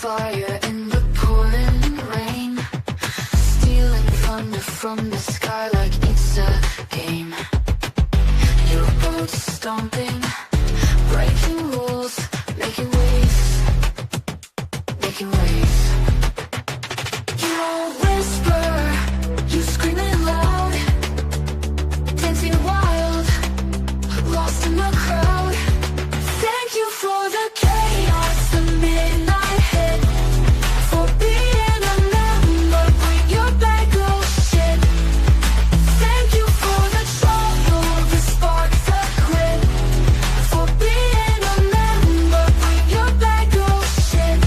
fire in the pouring rain, stealing thunder from the sky like it's a game. Your boat's stomping, breaking rules, making waves, making waves. You don't whisper, you scream it loud, dancing wild, lost in the crowd. Thank you for the chaos, the midnight hit, for being a member, bring your bag of shit. Thank you for the trouble, the spark, the grit, for being a member, bring your bag of shit.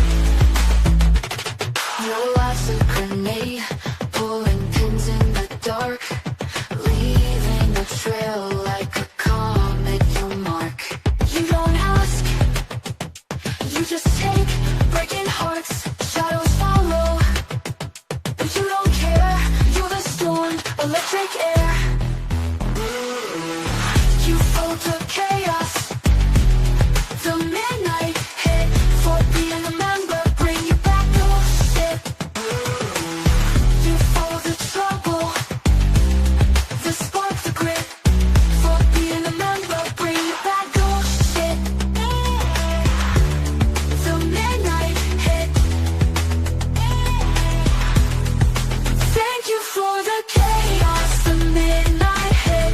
Your life's a grenade, pulling pins in the dark, leaving a trail like a comet you'll mark. You don't ask, you just take, breaking hearts, shadows follow, but you don't care. You're the storm, electric air. You felt the chaos, the midnight hit, for being a member, bring you back your shit. You follow the trouble, the spark, the grit, for being a member, bring you back your shit. The midnight hit. Thank you for the chaos, the midnight hit,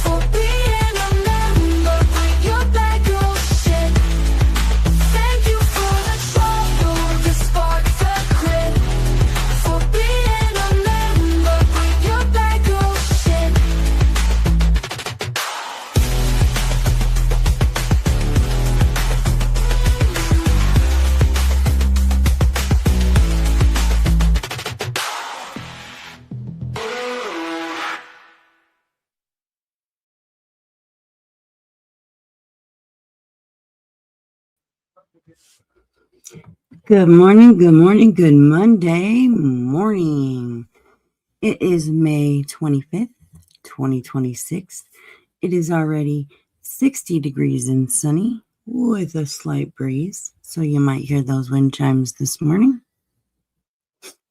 for being a member, bring your bag of shit. Thank you for the trouble, the spark, the grit, for being a member, bring your bag of shit. Good morning, good morning, good Monday morning. It is May 25th, 2026. It is already 60 degrees and sunny with a slight breeze, so you might hear those wind chimes this morning.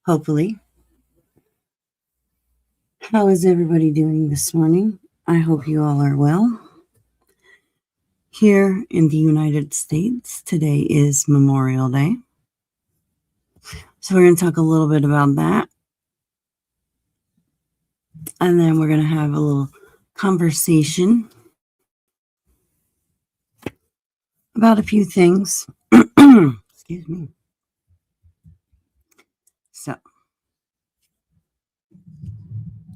Hopefully. How is everybody doing this morning? I hope you all are well. Here in the United States, today is Memorial Day. So we're going to talk a little bit about that. And then we're going to have a little conversation about a few things. Excuse me. So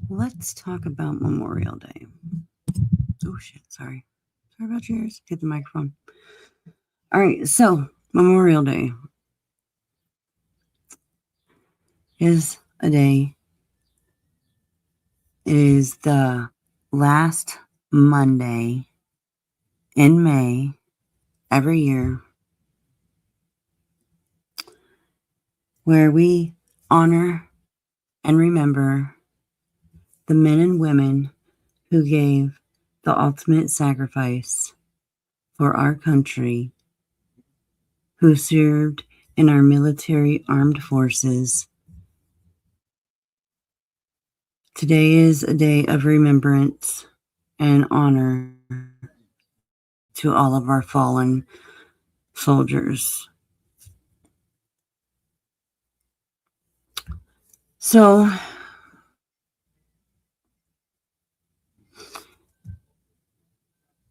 let's talk about Memorial Day. Oh, shit. Sorry. Sorry about yours. Hit the microphone. All right. So Memorial Day is a day. It is the last Monday in May every year where we honor and remember the men and women who gave the ultimate sacrifice for our country, who served in our military armed forces. Today is a day of remembrance and honor to all of our fallen soldiers. So,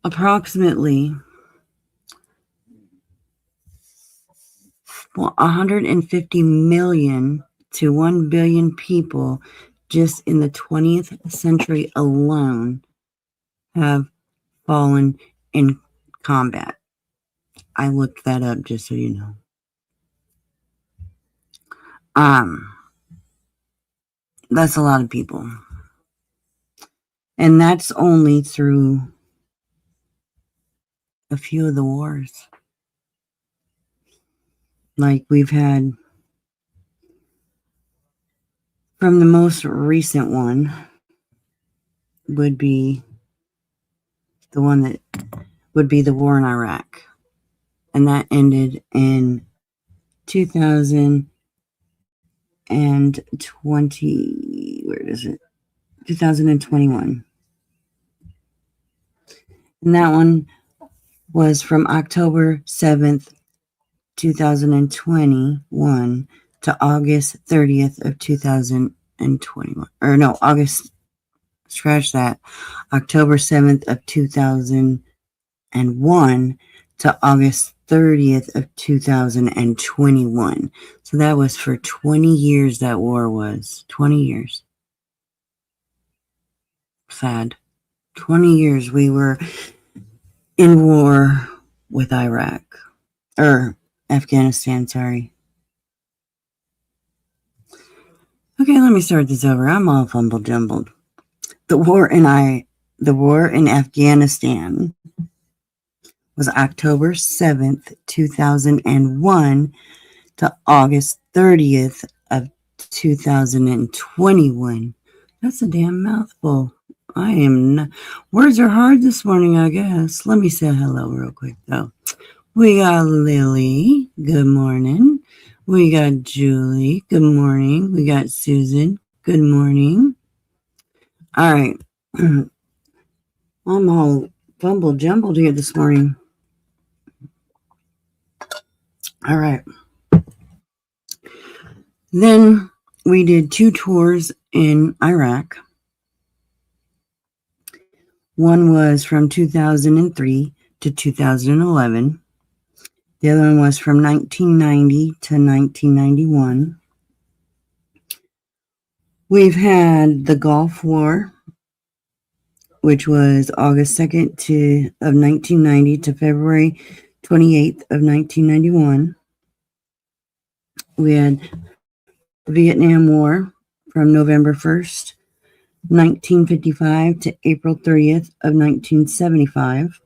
approximately 150 million to 1 billion people just in the 20th century alone have fallen in combat. I looked that up just so you know. That's a lot of people. And that's only through a few of the wars. Like we've had, from the most recent one would be the one that would be the war in Iraq. And that ended in 2020, where is it? 2021. And that one was from October 7th, 2021 to August 30th of 2021. Or no, August, scratch that. October 7th of 2001 to August 30th of 2021. So that was for 20 years that war was. 20 years. Sad. 20 years we were in war with Iraq. Or Afghanistan, sorry. Okay, let me start this over. I'm all fumble jumbled. The war in Afghanistan was October 7th, 2001 to August 30th of 2021. That's a damn mouthful. Words are hard this morning, I guess. Let me say hello real quick, though. We got Lily. Good morning. We got Julie. Good morning. We got Susan. Good morning. All right. I'm all fumble jumbled here this morning. All right. Then we did 2 tours in Iraq. One was from 2003 to 2011. The other one was from 1990 to 1991. We've had the Gulf War, which was August 2nd of 1990 to February 28th of 1991. We had the Vietnam War from November 1st, 1955 to April 30th of 1975.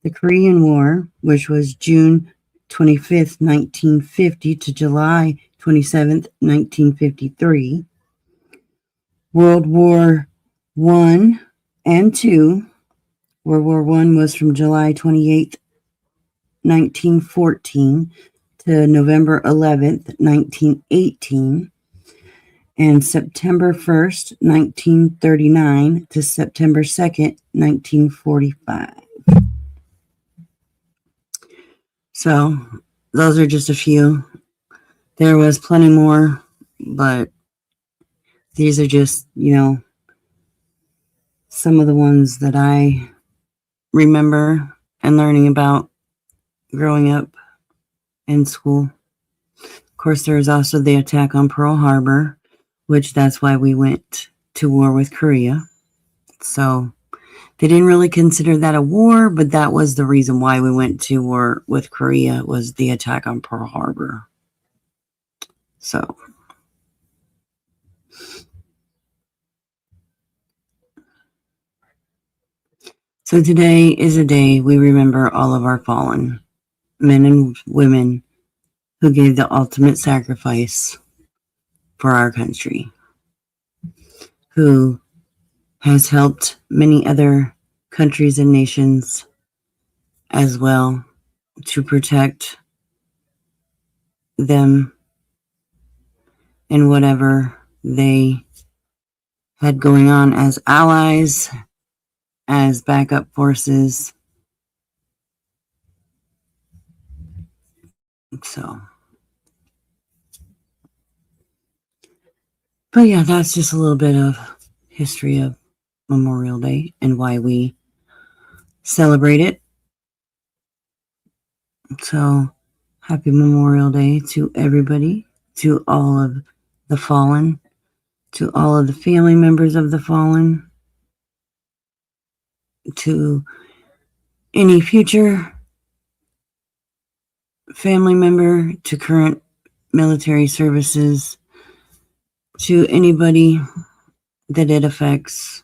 The Korean War, which was June 25th, 1950 to July 27th, 1953. World War I and II. World War I was from July 28th, 1914 to November 11th, 1918. And September 1st, 1939 to September 2nd, 1945. So those are just a few. There was plenty more, but these are just, some of the ones that I remember and learning about growing up in school. Of course, there was also the attack on Pearl Harbor, which that's why we went to war with Korea. So they didn't really consider that a war, but that was the reason why we went to war with Korea, was the attack on Pearl Harbor. So today is a day we remember all of our fallen men and women who gave the ultimate sacrifice for our country, who has helped many other countries and nations as well to protect them in whatever they had going on as allies, as backup forces. But yeah, that's just a little bit of history of Memorial Day and why we celebrate it. So happy Memorial Day to everybody, to all of the fallen, to all of the family members of the fallen, to any future family member, to current military services, to anybody that it affects.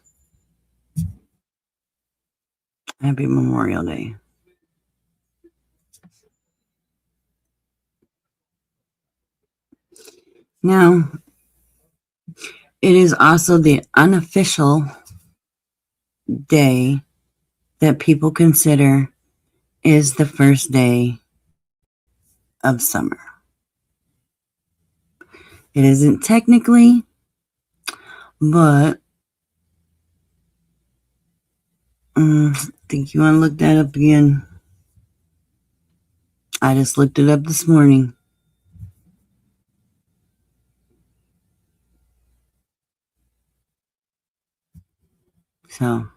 Happy Memorial Day. Now, it is also the unofficial day that people consider is the first day of summer. It isn't technically, but I think you want to look that up again. I just looked it up this morning. So,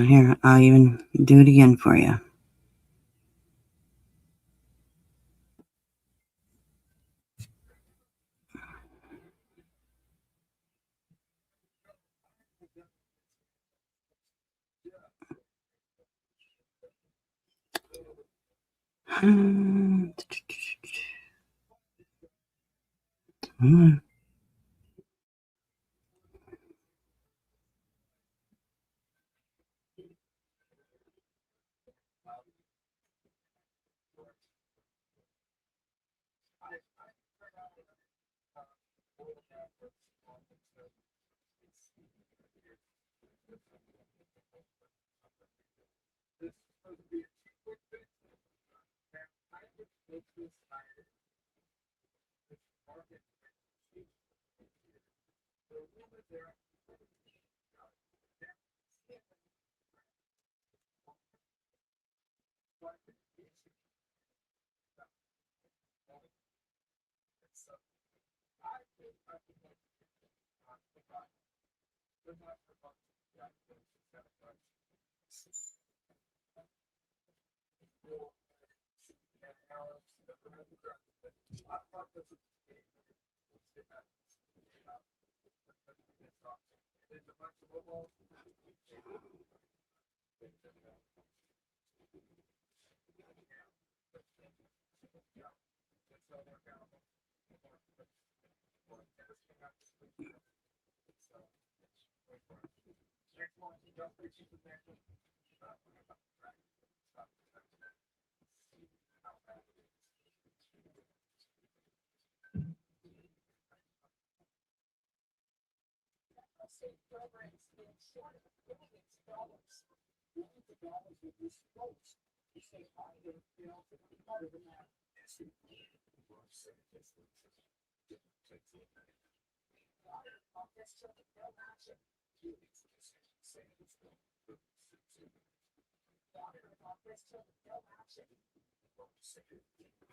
here, I'll even do it again for you.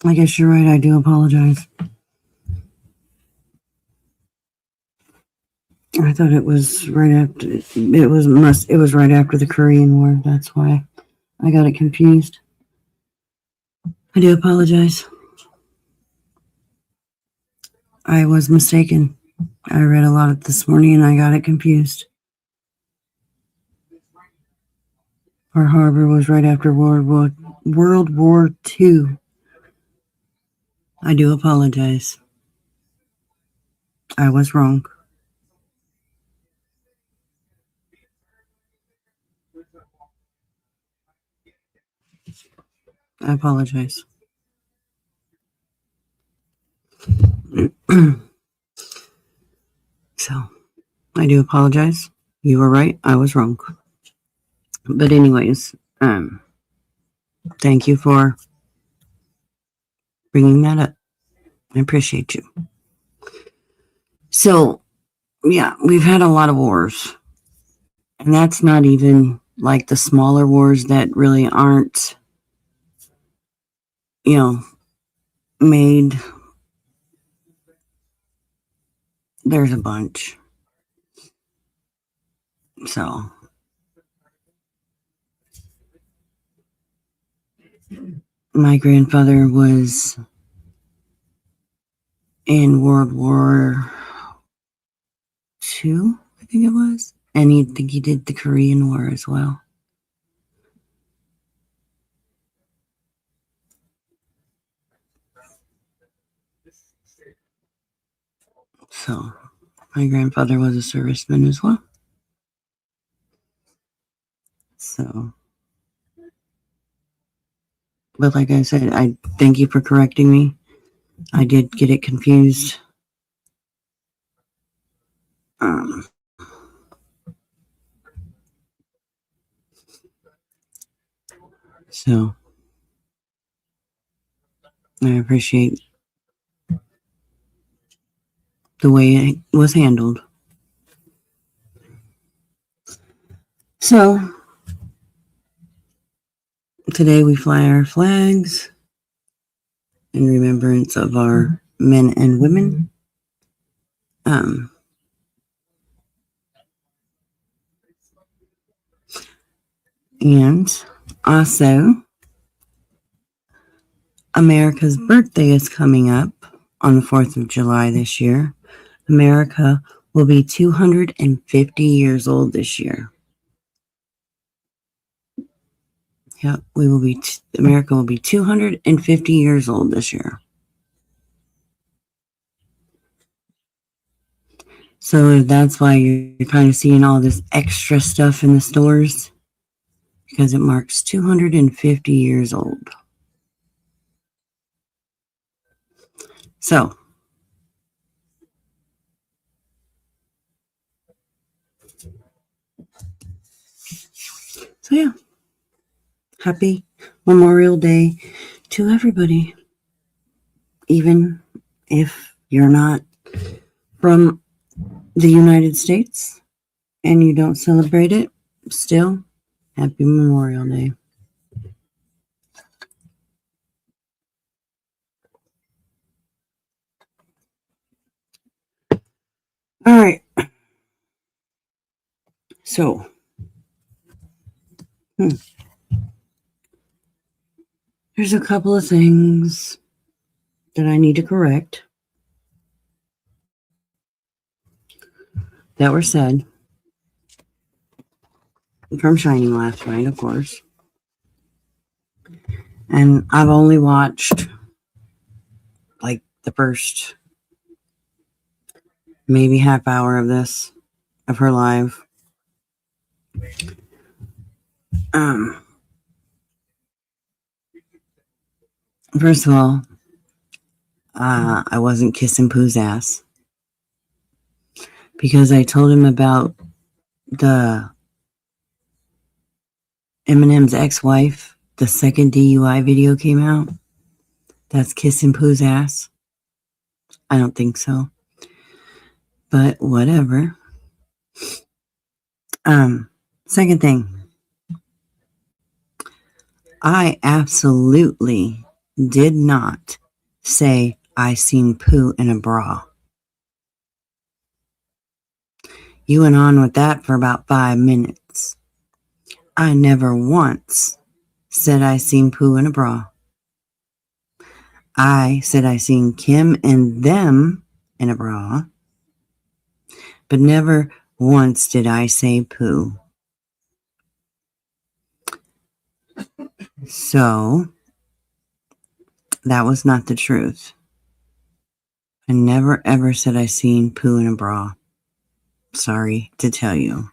I guess you're right. I do apologize. I thought it was right after. It was right after the Korean War. That's why I got it confused. I do apologize. I was mistaken. I read a lot of this morning and I got it confused. Pearl Harbor was right after World War II. I do apologize. I was wrong. I apologize. So, I do apologize. You were right. I was wrong. But anyways, thank you for bringing that up. I appreciate you. So, yeah, we've had a lot of wars. And that's not even like the smaller wars that really aren't, made. There's a bunch. So, my grandfather was in World War II, I think it was. And I think he did the Korean War as well. So, my grandfather was a serviceman as well. So, but like I said, I thank you for correcting me. I did get it confused. So I appreciate the way it was handled. So today we fly our flags in remembrance of our men and women. And also, America's birthday is coming up on the 4th of July this year. America will be 250 years old this year. Yep, America will be 250 years old this year. So that's why you're kind of seeing all this extra stuff in the stores, because it marks 250 years old. So yeah, happy Memorial Day to everybody. Even if you're not from the United States and you don't celebrate it, still, happy Memorial Day. All right. So, there's a couple of things that I need to correct that were said from Shining last night, of course. And I've only watched like the first maybe half hour of her live. First of all, I wasn't kissing Pooh's ass because I told him about the Eminem's ex-wife. The second DUI video came out. That's kissing Pooh's ass. I don't think so, but whatever. Second thing, I absolutely did not say I seen Pooh in a bra. You went on with that for about 5 minutes. I never once said I seen Pooh in a bra. I said I seen Kim and them in a bra, but never once did I say Pooh. So that was not the truth. I never ever said I seen Pooh in a bra. Sorry to tell you.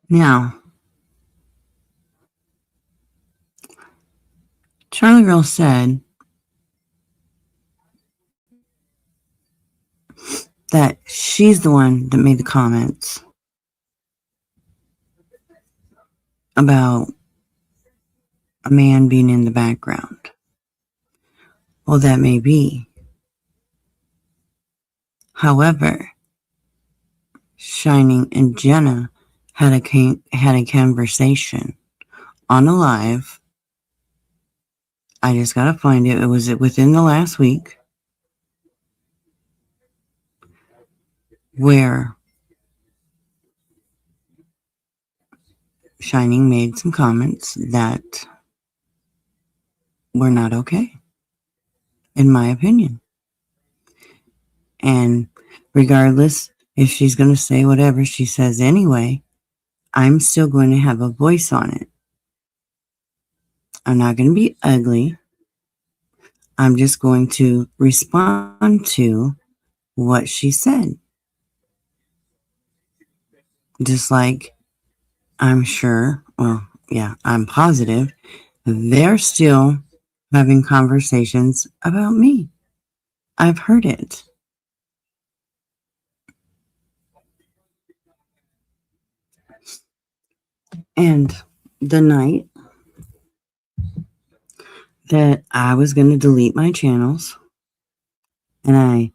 Now, Charlie Girl said that she's the one that made the comments about a man being in the background. Well, that may be. However, Shining and Jenna had a conversation on a live. I just gotta find it. It was within the last week where Shining made some comments that were not okay, in my opinion. And regardless if she's going to say whatever she says anyway, I'm still going to have a voice on it. I'm not going to be ugly. I'm just going to respond to what she said. Just like I'm sure, well, yeah, I'm positive they're still having conversations about me. I've heard it. And the night that I was going to delete my channels and I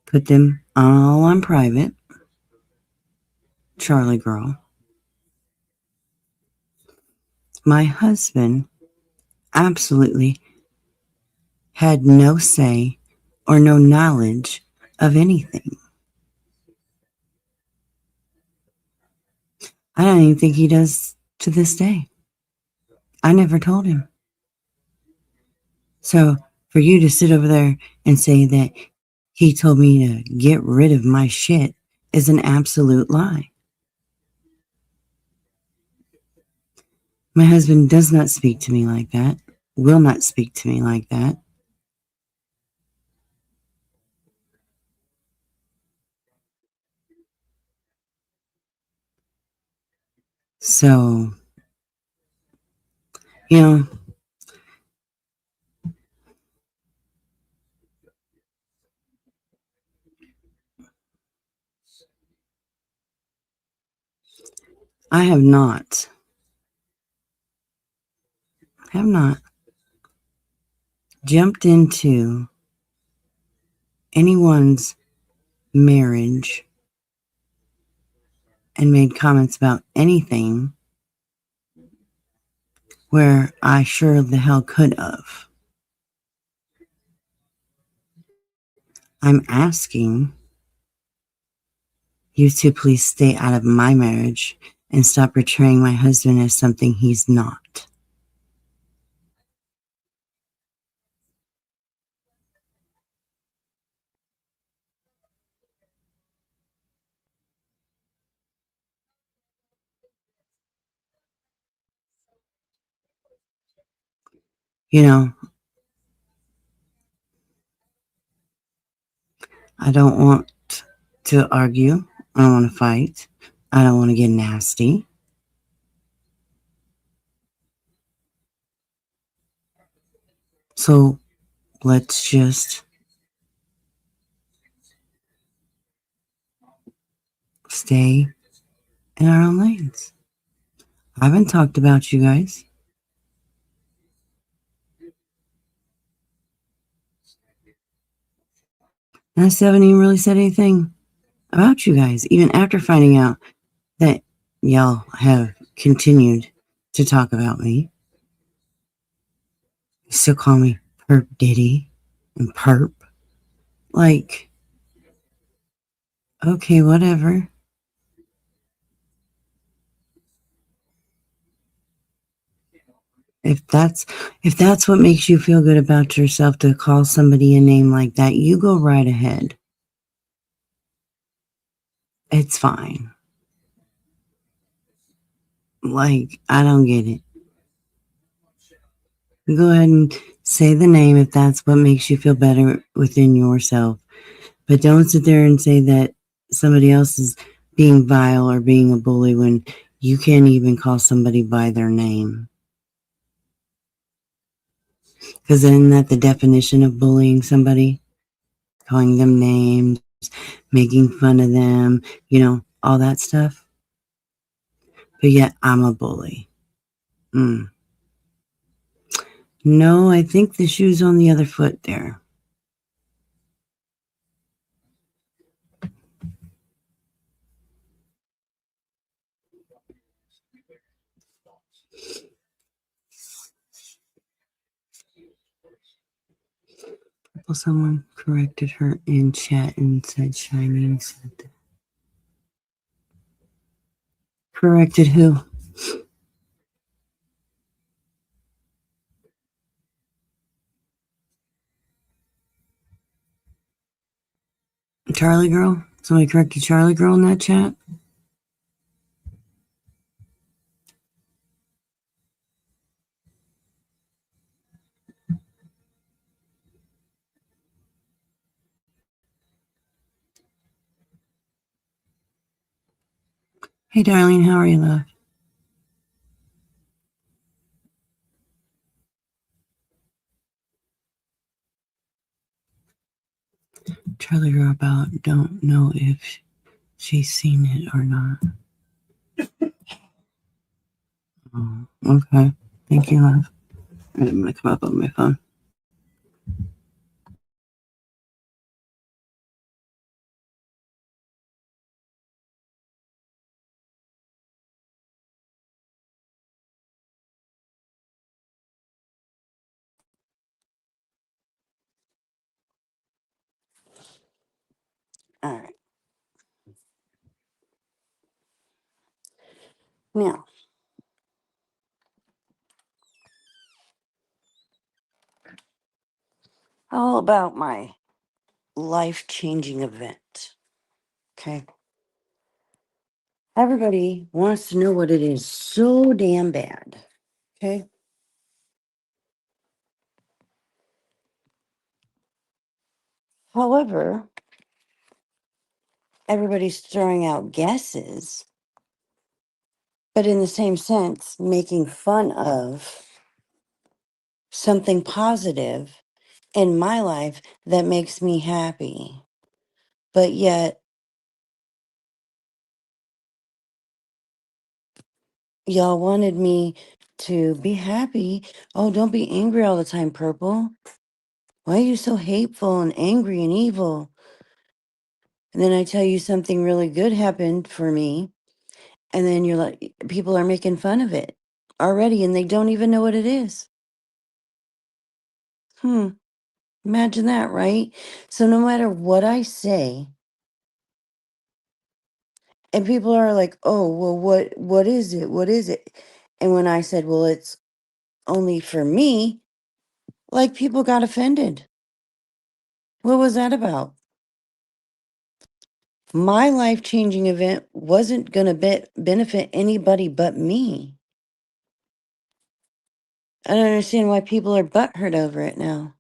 put them all on private, Charlie Girl, my husband absolutely had no say or no knowledge of anything. I don't even think he does to this day. I never told him. So for you to sit over there and say that he told me to get rid of my shit is an absolute lie. My husband does not speak to me like that, will not speak to me like that. So, you know, I have not jumped into anyone's marriage and made comments about anything where I sure the hell could have. I'm asking you to please stay out of my marriage and stop portraying my husband as something he's not. You know, I don't want to argue. I don't want to fight. I don't want to get nasty. So let's just stay in our own lanes. I haven't talked about you guys. And I still haven't even really said anything about you guys, even after finding out that y'all have continued to talk about me. You still call me Perp Diddy and Perp. Like, okay, whatever. If that's what makes you feel good about yourself to call somebody a name like that, you go right ahead. It's fine. Like, I don't get it. Go ahead and say the name if that's what makes you feel better within yourself. But don't sit there and say that somebody else is being vile or being a bully when you can't even call somebody by their name. Because isn't that the definition of bullying somebody? Calling them names, making fun of them, all that stuff. But yet I'm a bully. No, I think the shoe's on the other foot there. Well, someone corrected her in chat and said Shining said that. Corrected who? Charlie Girl? Somebody corrected Charlie Girl in that chat? Hey, darling, how are you, love? tell her about. Don't know if she's seen it or not. Oh, okay. Thank you, love. I'm gonna come up on my phone. All right. Now, all about my life-changing event. Okay. Everybody wants to know what it is so damn bad. Okay. However, everybody's throwing out guesses, but in the same sense, making fun of something positive in my life that makes me happy. But yet, y'all wanted me to be happy. Oh, don't be angry all the time, Purple. Why are you so hateful and angry and evil? And then I tell you something really good happened for me. And then you're like, people are making fun of it already and they don't even know what it is. Imagine that, right? So no matter what I say, and people are like, "Oh, well, what is it? What is it?" And when I said, "Well, it's only for me," like people got offended. What was that about? My life-changing event wasn't going to benefit anybody but me. I don't understand why people are butthurt over it now.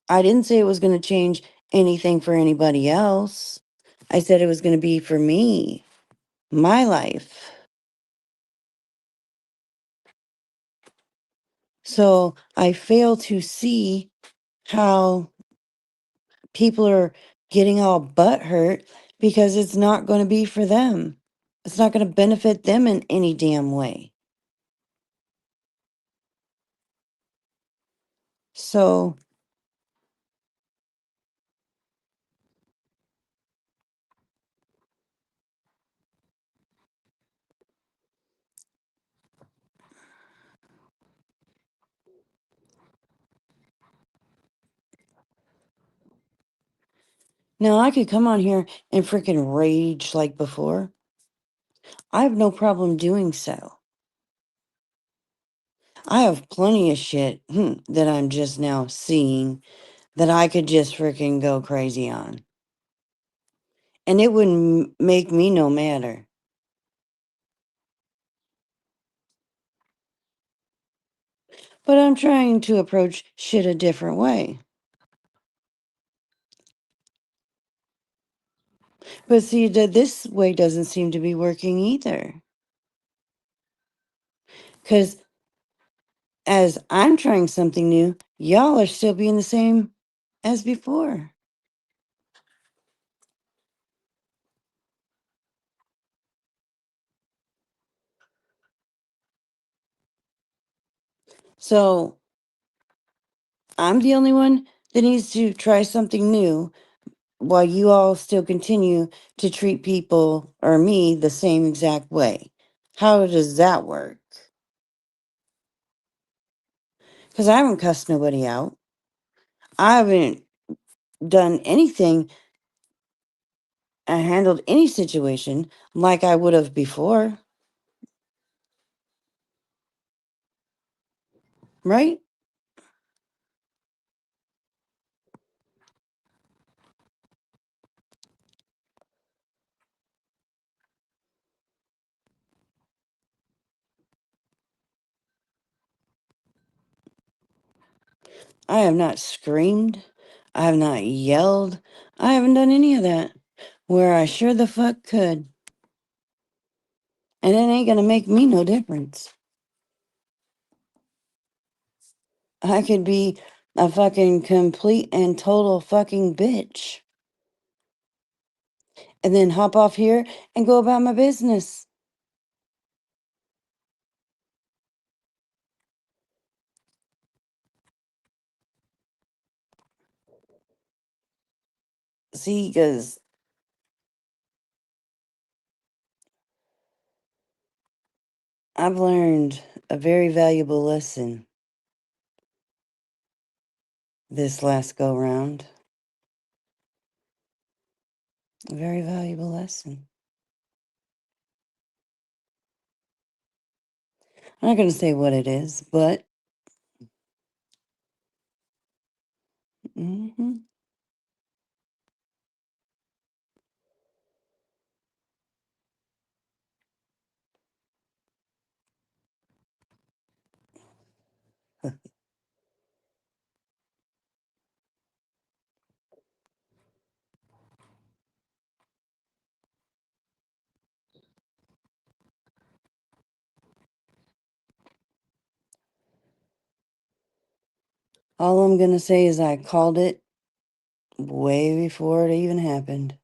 I didn't say it was going to change anything for anybody else. I said it was going to be for me, my life. So I fail to see how people are getting all butthurt because it's not going to be for them. It's not going to benefit them in any damn way. So now I could come on here and freaking rage like before. I have no problem doing so. I have plenty of shit that I'm just now seeing that I could just freaking go crazy on. And it wouldn't make me no matter. But I'm trying to approach shit a different way. But see, this way doesn't seem to be working either. Because as I'm trying something new, y'all are still being the same as before. So I'm the only one that needs to try something new while you all still continue to treat people or me the same exact way. How does that work? Because I haven't cussed nobody out. I haven't done anything and handled any situation like I would have before. Right? I have not screamed. I have not yelled. I haven't done any of that. Where I sure the fuck could. And it ain't gonna make me no difference. I could be a fucking complete and total fucking bitch. And then hop off here and go about my business. See, because I've learned a very valuable lesson this last go round. A very valuable lesson. I'm not going to say what it is, but all I'm going to say is I called it way before it even happened.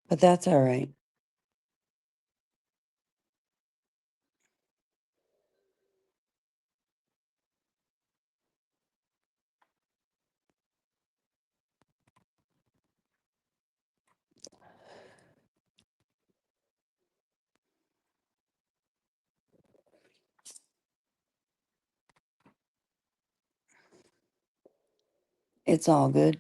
But that's all right. It's all good.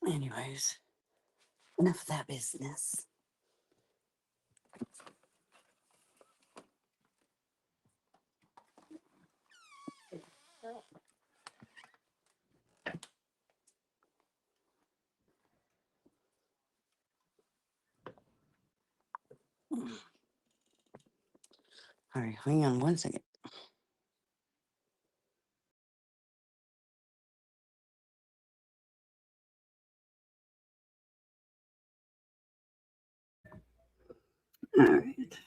Anyways, enough of that business. All right, hang on one second. All right.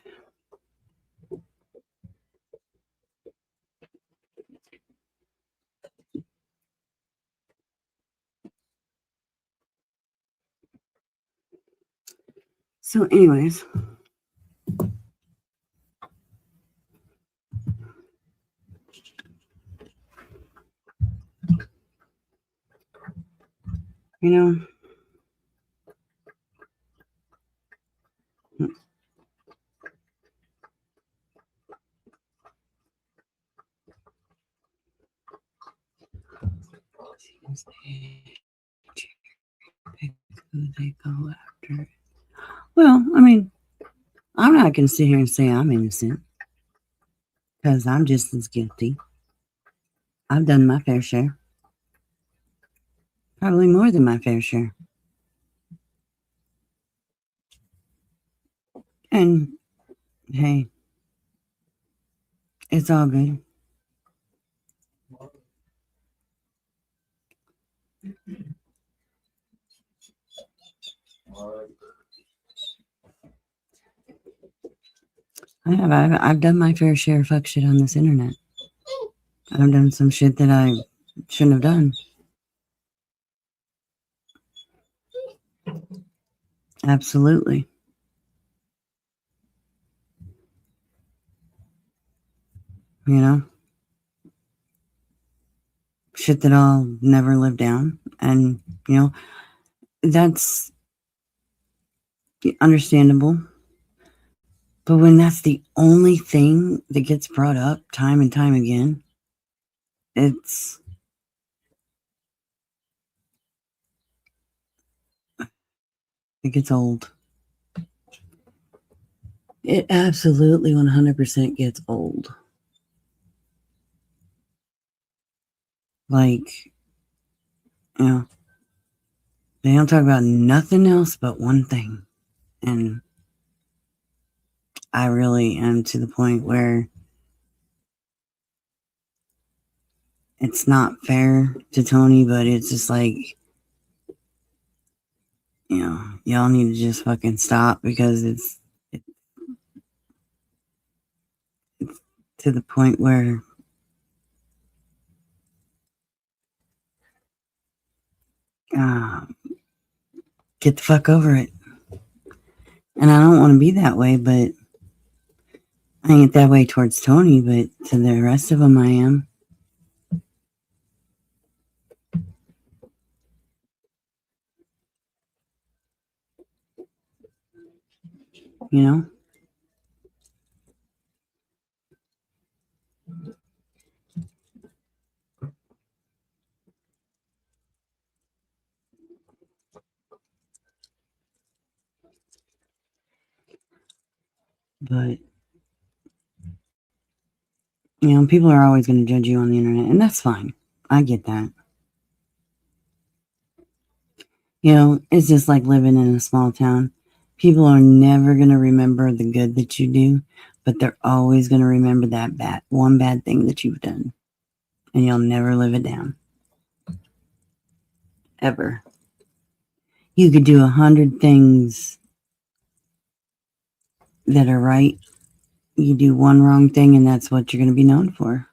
So, anyways, you know, who they go after. Well, I mean, I'm not going to sit here and say I'm innocent because I'm just as guilty. I've done my fair share, probably more than my fair share. And hey, it's all good. I've done my fair share of fuck shit on this internet. I've done some shit that I shouldn't have done. Absolutely. You know, shit that I'll never live down. And, you know, that's understandable. But when that's the only thing that gets brought up time and time again, it's It gets old. It absolutely 100% gets old. Like, you know, they don't talk about nothing else but one thing. And I really am to the point where it's not fair to Tony, but it's just like, y'all need to just fucking stop because it's to the point where get the fuck over it. And I don't want to be that way, but I ain't that way towards Tony, but to the rest of them I am. You know? But, people are always going to judge you on the internet, and that's fine. I get that. It's just like living in a small town. People are never going to remember the good that you do, but they're always going to remember that one bad thing that you've done. And you'll never live it down. Ever. You could do 100 things that are right. You do one wrong thing, and that's what you're going to be known for.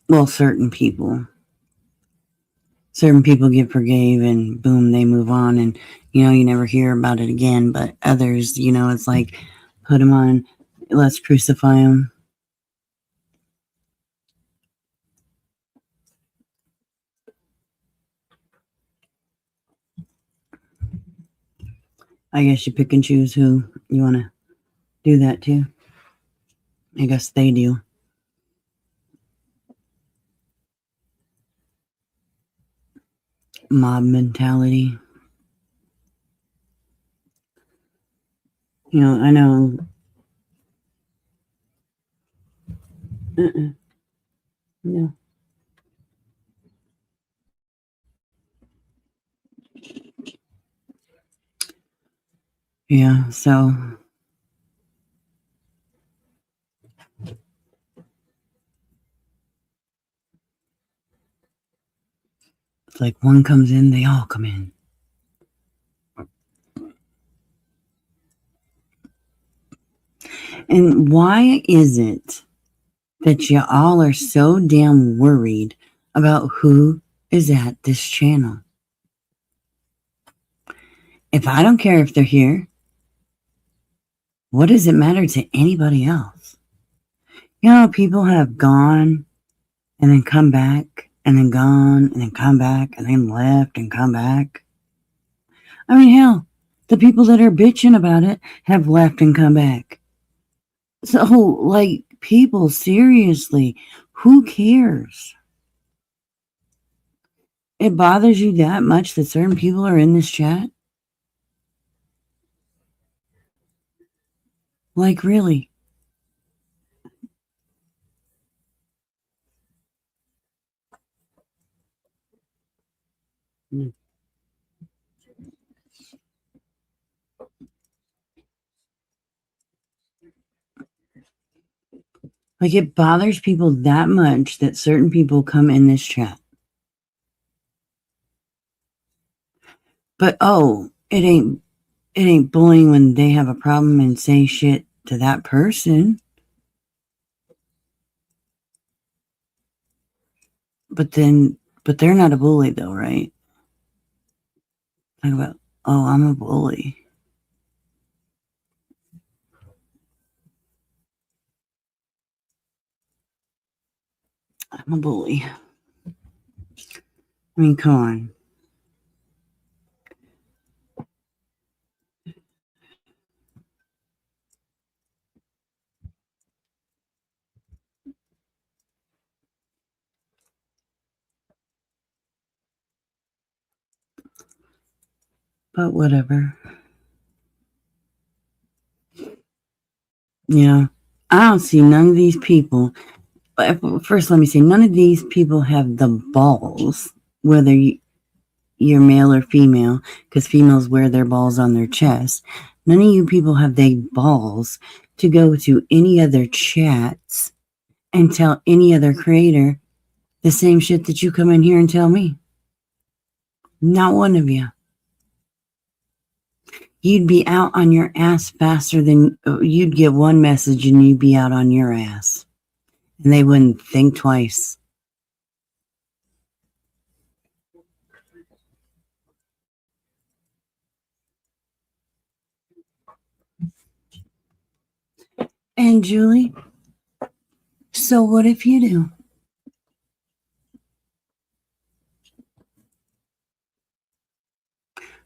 Well, certain people get forgave and boom, they move on, and you never hear about it again. But others, it's like, put them on, let's crucify them. I guess you pick and choose who you want to do that to. I guess they do. Mob mentality. I know. No. Yeah, so it's like one comes in, they all come in. And why is it that you all are so damn worried about who is at this channel? If I don't care if they're here, what does it matter to anybody else? People have gone and then come back and then gone and then come back and then left and come back. I mean, hell, the people that are bitching about it have left and come back. So, like, people, seriously, who cares? It bothers you that much that certain people are in this chat? Like, really? Like, it bothers people that much that certain people come in this chat. But it ain't bullying when they have a problem and say shit to that person. But they're not a bully though, right? Talk about, I'm a bully. I'm a bully. I mean, come on. But whatever. You know, I don't see none of these people. First, let me say, none of these people have the balls, whether you're male or female, because females wear their balls on their chest. None of you people have the balls to go to any other chats and tell any other creator the same shit that you come in here and tell me. Not one of you. You'd be out on your ass faster than you'd get one message and you'd be out on your ass. And they wouldn't think twice. And Julie, so what if you do?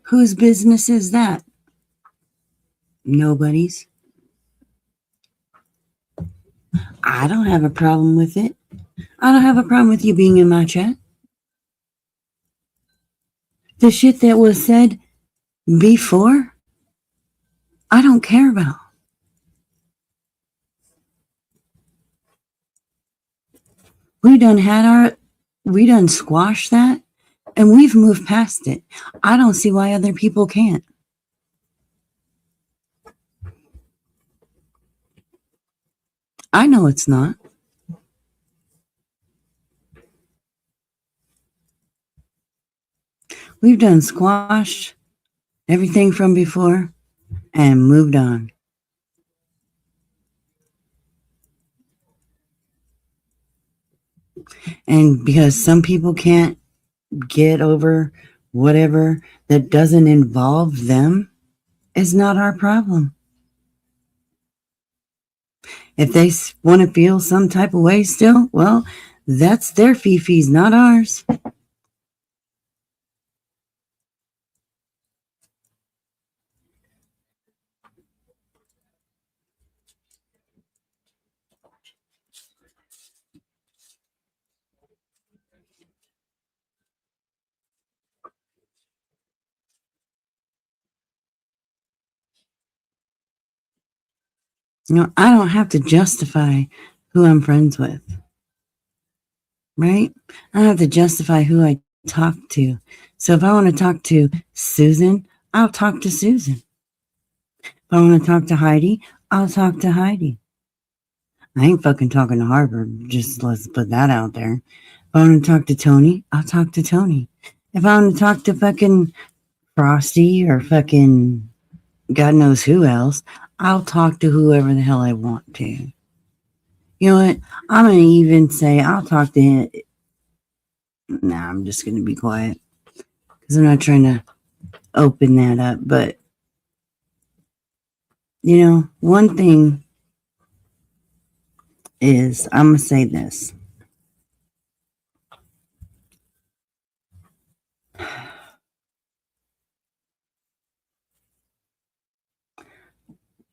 Whose business is that? Nobody's. I don't have a problem with it. I don't have a problem with you being in my chat. The shit that was said before, I don't care about. We done squashed that, and we've moved past it. I don't see why other people can't. I know it's not. We've done squashed everything from before and moved on. And because some people can't get over whatever that doesn't involve them, is not our problem. If they want to feel some type of way still, well, that's their fee-fees, not ours. You know, I don't have to justify who I'm friends with, right? I don't have to justify who I talk to. So if I want to talk to Susan, I'll talk to Susan. If I want to talk to Heidi, I'll talk to Heidi. I ain't fucking talking to Harvard. Just let's put that out there. If I want to talk to Tony, I'll talk to Tony. If I want to talk to fucking Frosty or fucking God knows who else, I'll talk to whoever the hell I want to. You know what? I'm going to even say I'll talk to him. Nah, I'm just going to be quiet because I'm not trying to open that up. But, you know, one thing is, I'm going to say this.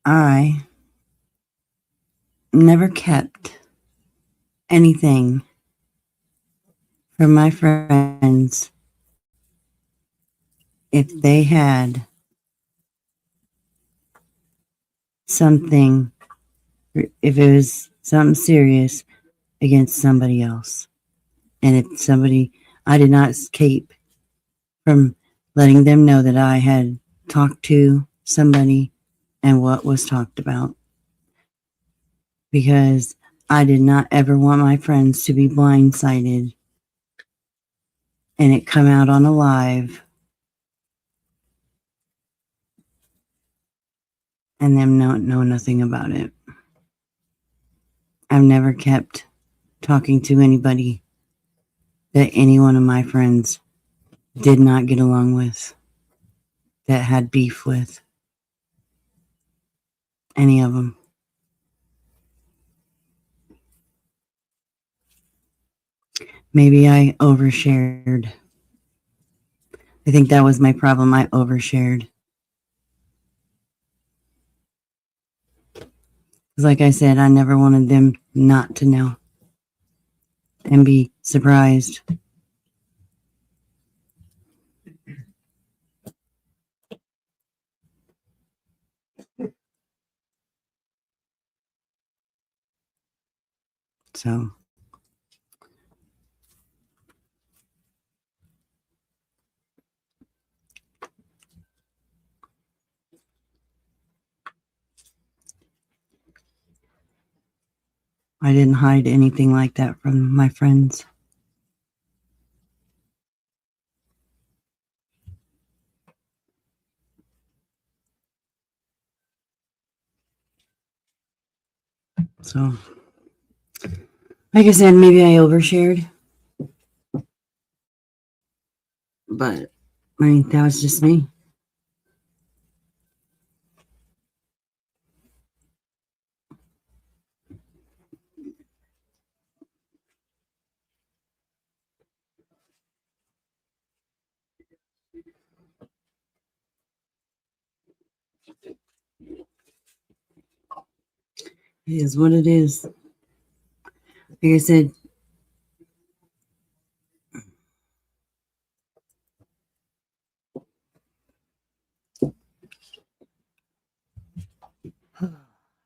I never kept anything from my friends if they had something, if it was something serious against somebody else. And if somebody, I did not escape from letting them know that I had talked to somebody and what was talked about. Because I did not ever want my friends to be blindsided and it come out on a live and them know nothing about it. I've never kept talking to anybody that any one of my friends did not get along with, that had beef with. Any of them. Maybe I overshared. I think that was my problem. I overshared. Like I said, I never wanted them not to know and be surprised. So I didn't hide anything like that from my friends. So, like I said, maybe I overshared. But, I mean, that was just me. It is what it is. Like I said,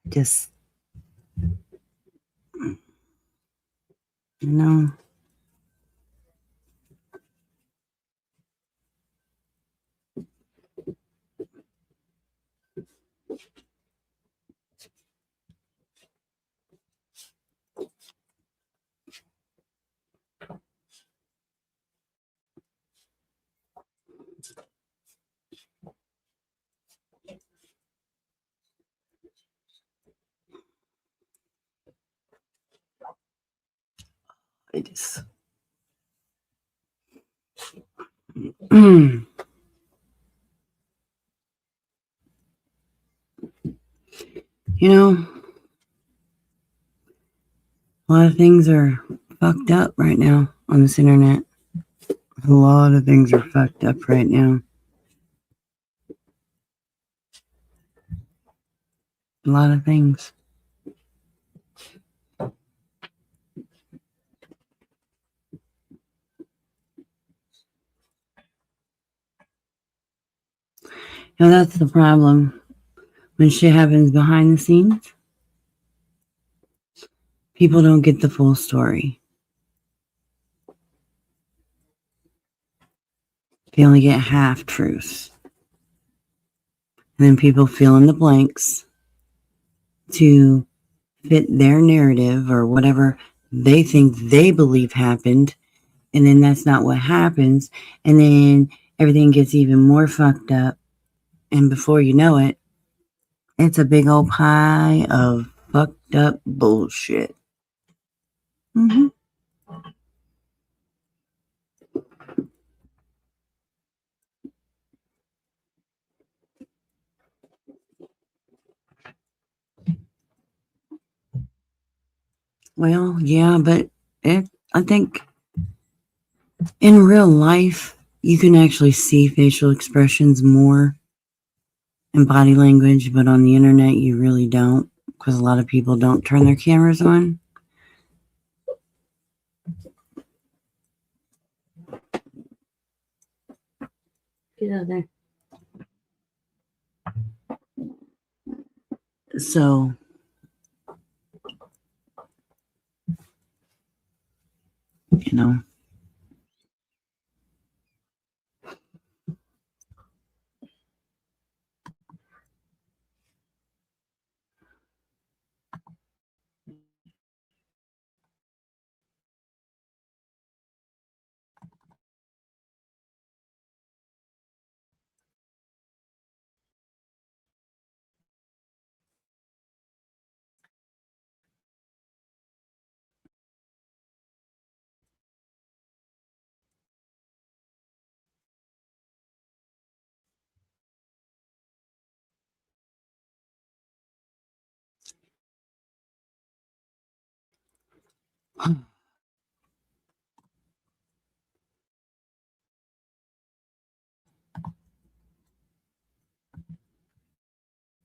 just, you know, I just, you know, a lot of things are fucked up right now on this internet. A lot of things are fucked up right now. A lot of things. You know, that's the problem. When shit happens behind the scenes, people don't get the full story. They only get half truths. And then people fill in the blanks to fit their narrative or whatever they think they believe happened. And then that's not what happens. And then everything gets even more fucked up. And before you know it, it's a big old pie of fucked up bullshit. Mm-hmm. Well, yeah, but I think in real life, you can actually see facial expressions more and body language, but on the internet, you really don't because a lot of people don't turn their cameras on. Get out there. So, you know,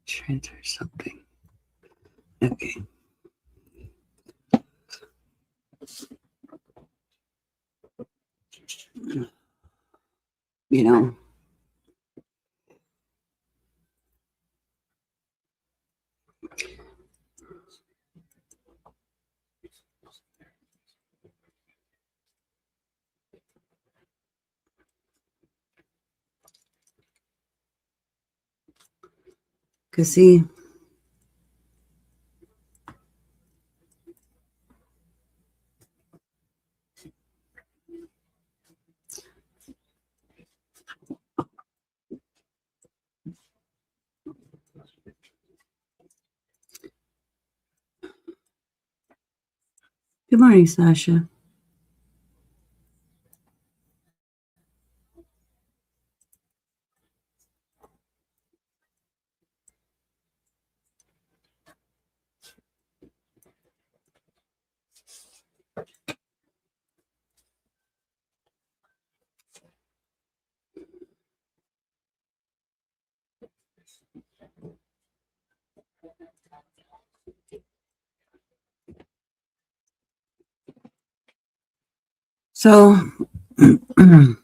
transfer something. Okay. You know, Cause see, good morning, Sasha. So, I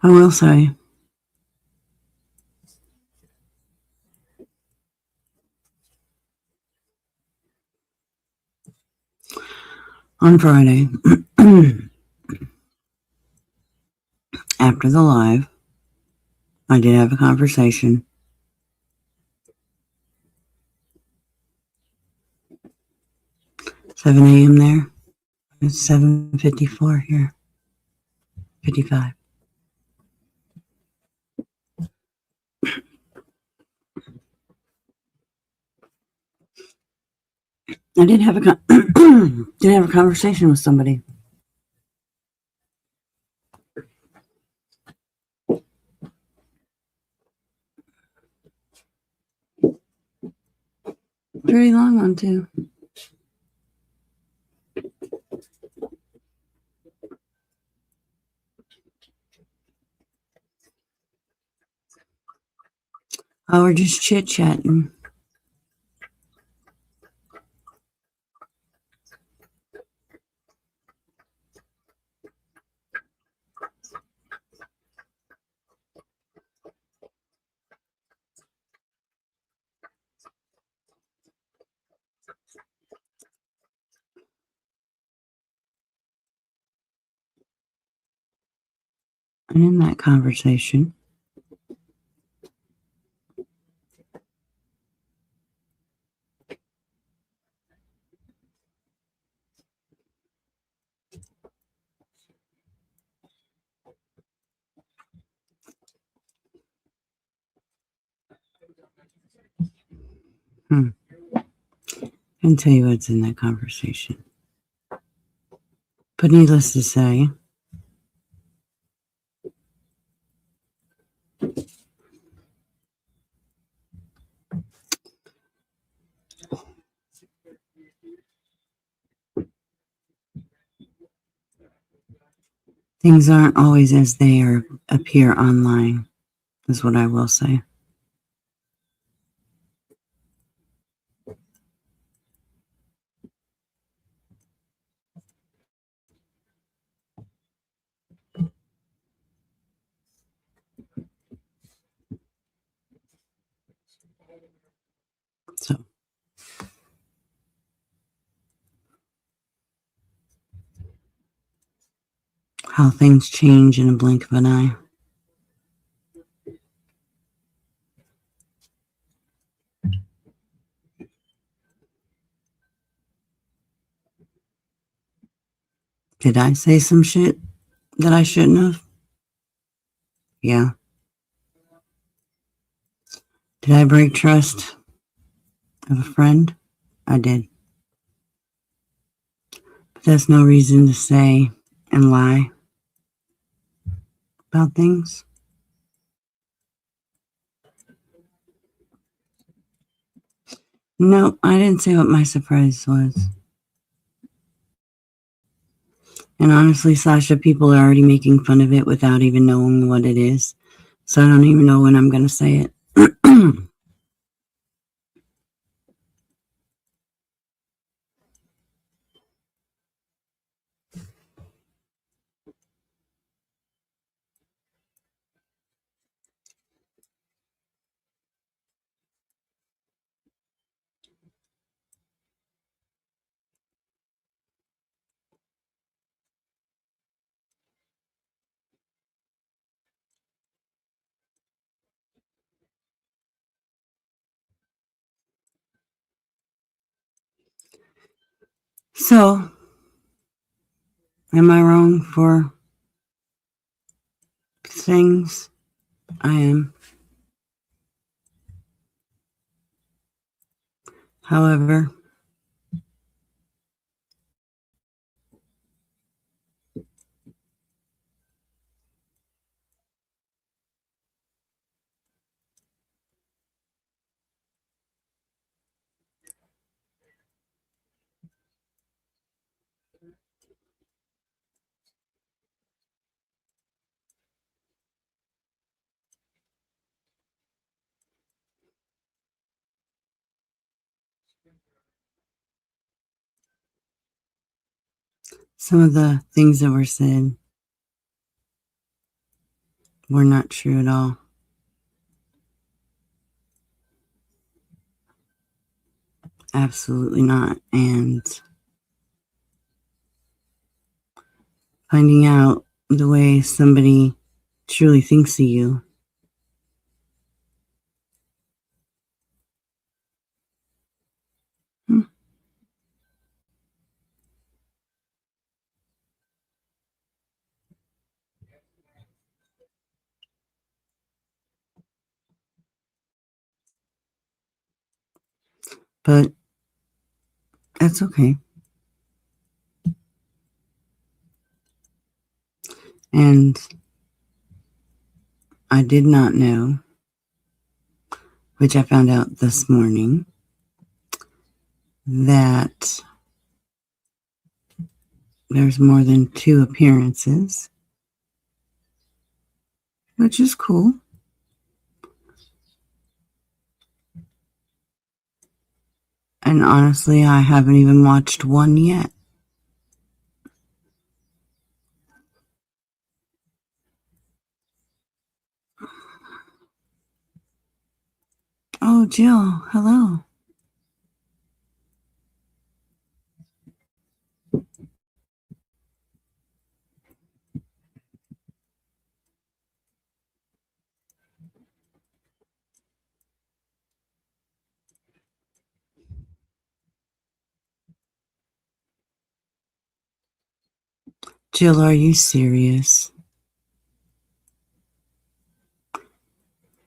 will say, on Friday, after the live, I did have a conversation. 7 a.m. there. It's 7:54 here. 55. I did have a did have a conversation with somebody. Very long one too. Oh, we're just chit chatting. And in that conversation, I can tell you what's in that conversation. But needless to say, things aren't always as they appear online, is what I will say. So, how things change in a blink of an eye. Did I say some shit that I shouldn't have? Yeah. Did I break trust of a friend? I did. But that's no reason to say and lie about things. No, I didn't say what my surprise was. And honestly, Sasha, people are already making fun of it without even knowing what it is. So I don't even know when I'm going to say it. So, am I wrong for things? I am. However, some of the things that were said were not true at all. Absolutely not. And finding out the way somebody truly thinks of you. Hmm. But that's okay. And I did not know, which I found out this morning, that there's more than 2 appearances, which is cool. And honestly, I haven't even watched one yet. Oh, Jill, hello. Jill, are you serious?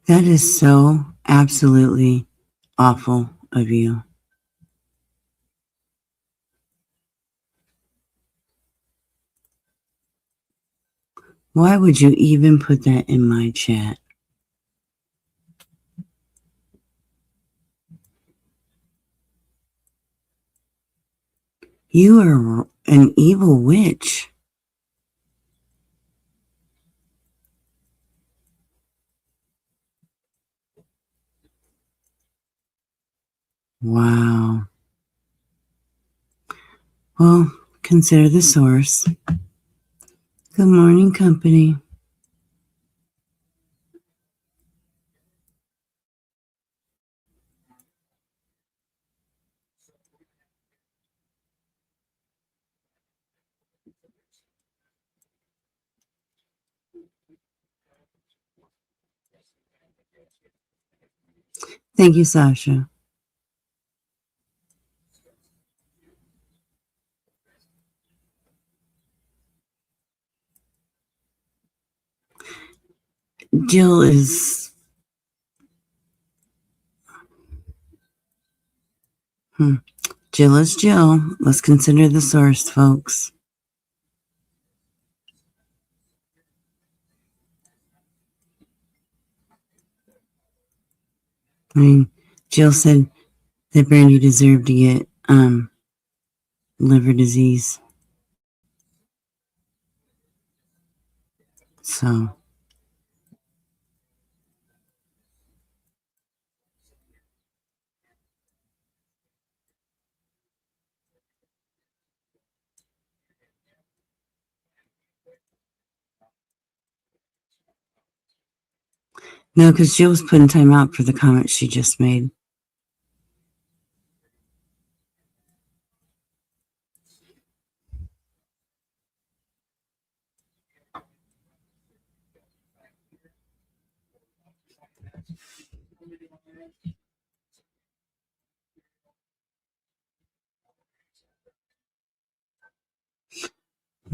That is so absolutely awful of you. Why would you even put that in my chat? You are an evil witch. Wow. Well, consider the source. Good morning, company. Thank you, Sasha. Jill is. Jill is Jill. Let's consider the source, folks. I mean, Jill said that Brandy deserved to get liver disease. So, no, because Jill was putting time out for the comment she just made.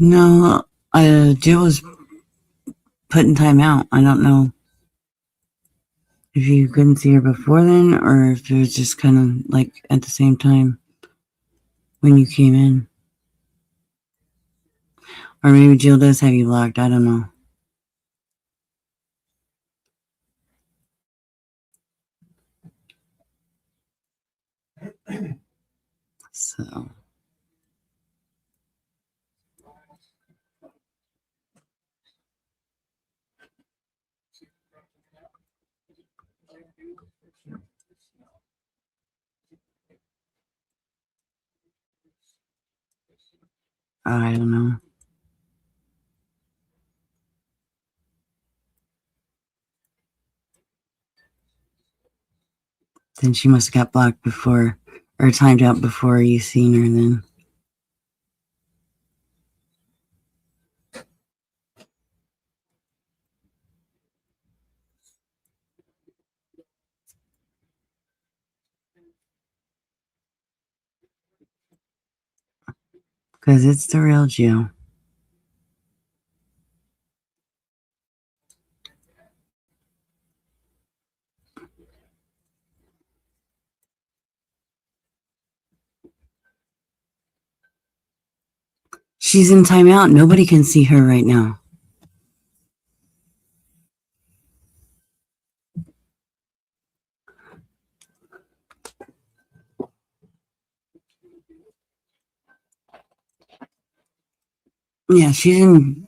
No, Jill was put in timeout. I don't know if you couldn't see her before then or if it was just kind of like at the same time when you came in. Or maybe Jill does have you blocked. I don't know. So. I don't know. Then she must have got blocked before or timed out before you seen her then. Because it's the real Jill. She's in timeout. Nobody can see her right now. Yeah, she's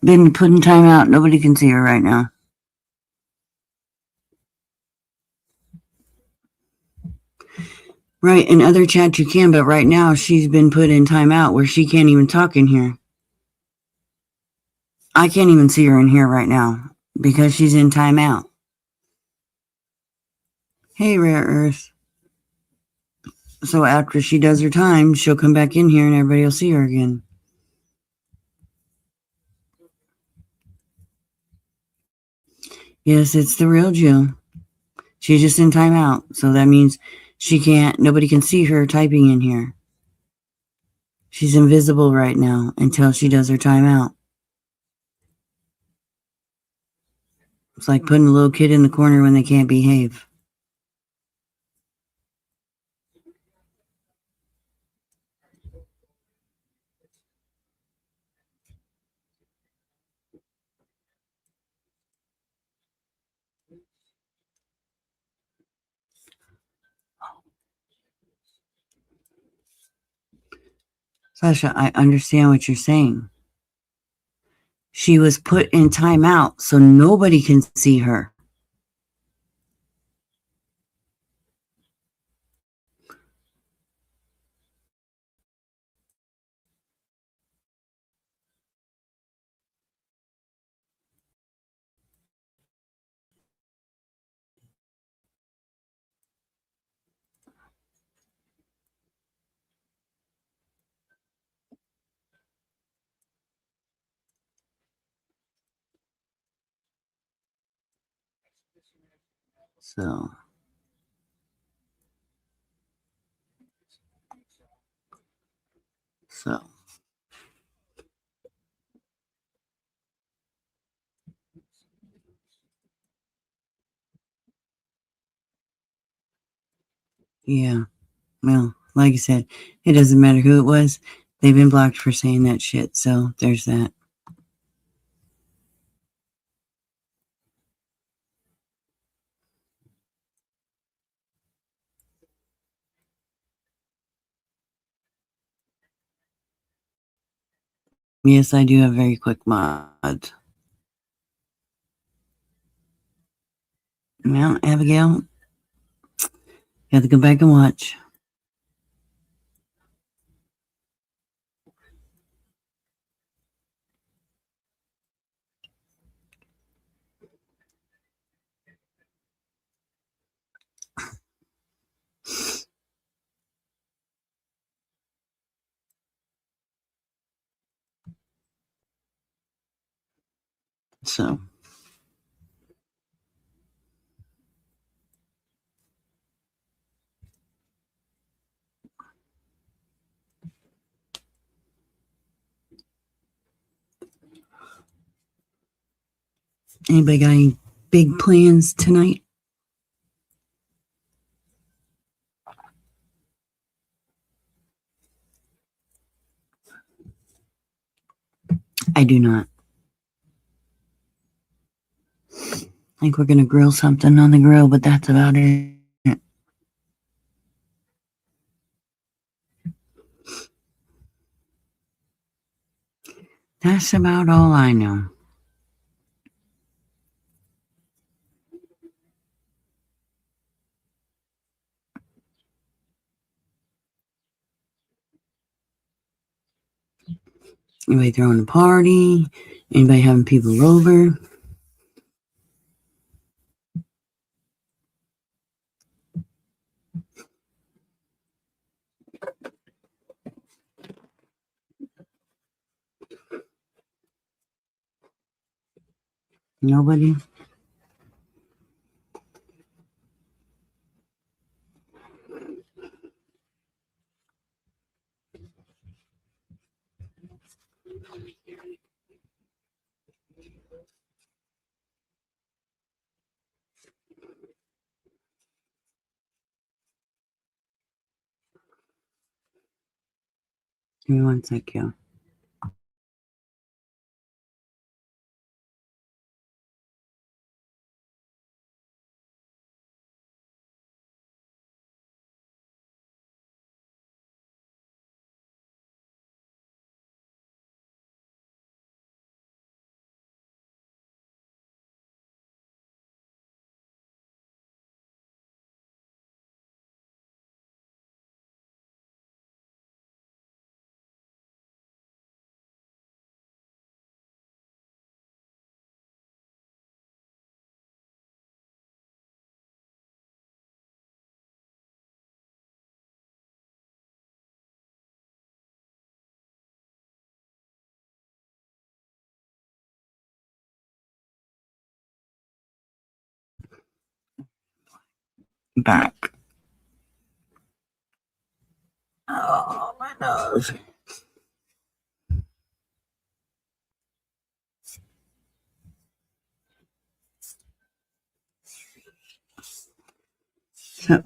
been put in timeout. Nobody can see her right now. Right, in other chats you can, but right now she's been put in timeout where she can't even talk in here. I can't even see her in here right now because she's in timeout. Hey, Rare Earth. So after she does her time, she'll come back in here and everybody will see her again. Yes, it's the real Jill. She's just in timeout. So that means nobody can see her typing in here. She's invisible right now until she does her timeout. It's like putting a little kid in the corner when they can't behave. Sasha, I understand what you're saying. She was put in timeout so nobody can see her. So yeah. Well, like I said, it doesn't matter who it was. They've been blocked for saying that shit. So there's that. Yes, I do have very quick mods. Well, Abigail, you have to go back and watch. So Anybody got any big plans tonight? I do not. I think we're gonna grill something on the grill, but that's about it. That's about all I know. Anybody throwing a party? Anybody having people over? Nobody? Give me one sec, yo. Back. Oh, my nose. So,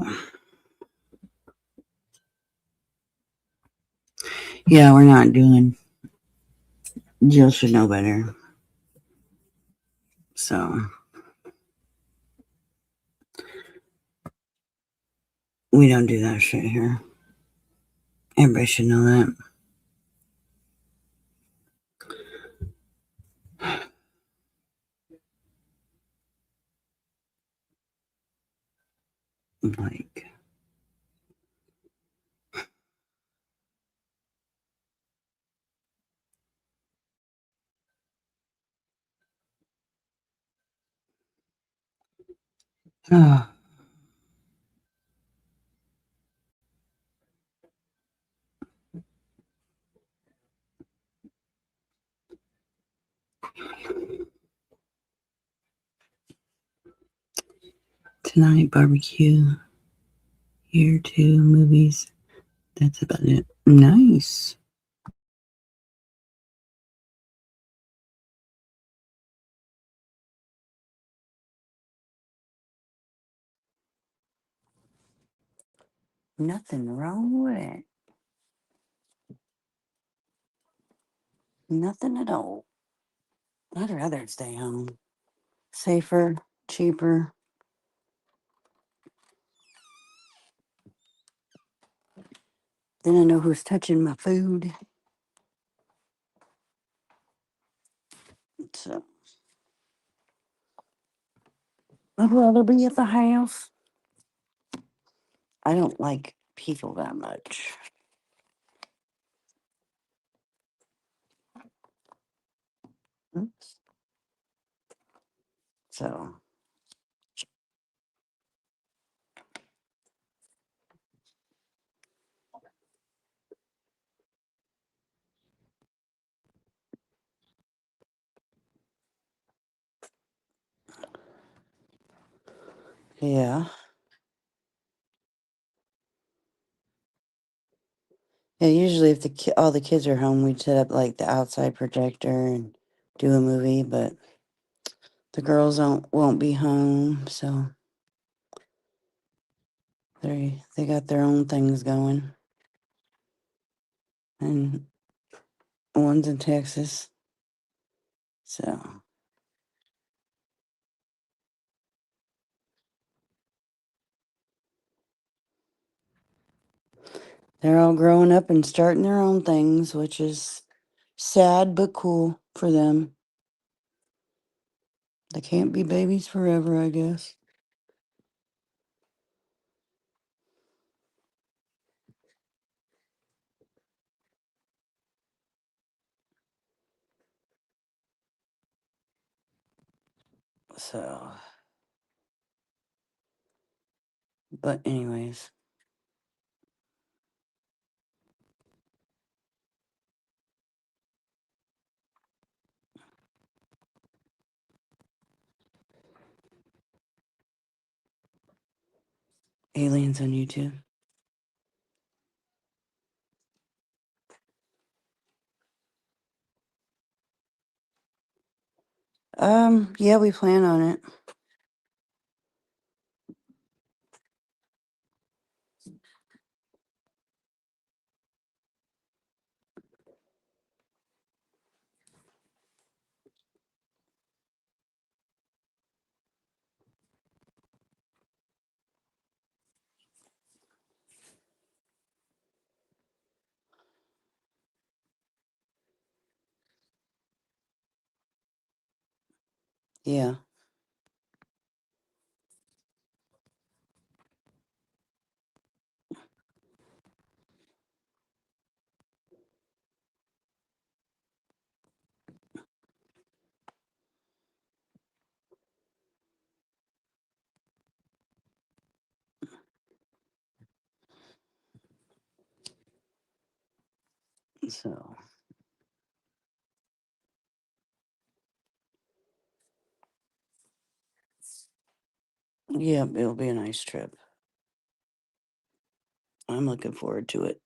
yeah, we're not doing. Jill should know better. So, we don't do that shit here. Everybody should know that. Like, oh, tonight, barbecue. Here, too, movies. That's about it. Nice. Nothing wrong with it. Nothing at all. I'd rather stay home. Safer, cheaper. Then I know who's touching my food. So I'd rather be at the house. I don't like people that much. Oops. So yeah. Yeah, usually if all the kids are home, we'd set up like the outside projector and do a movie, but The girls won't be home, so they got their own things going. And one's in Texas. So they're all growing up and starting their own things, which is sad but cool for them. They can't be babies forever, I guess. So, but anyways, aliens on YouTube. Yeah, we plan on it. Yeah. So, yeah, it'll be a nice trip. I'm looking forward to it.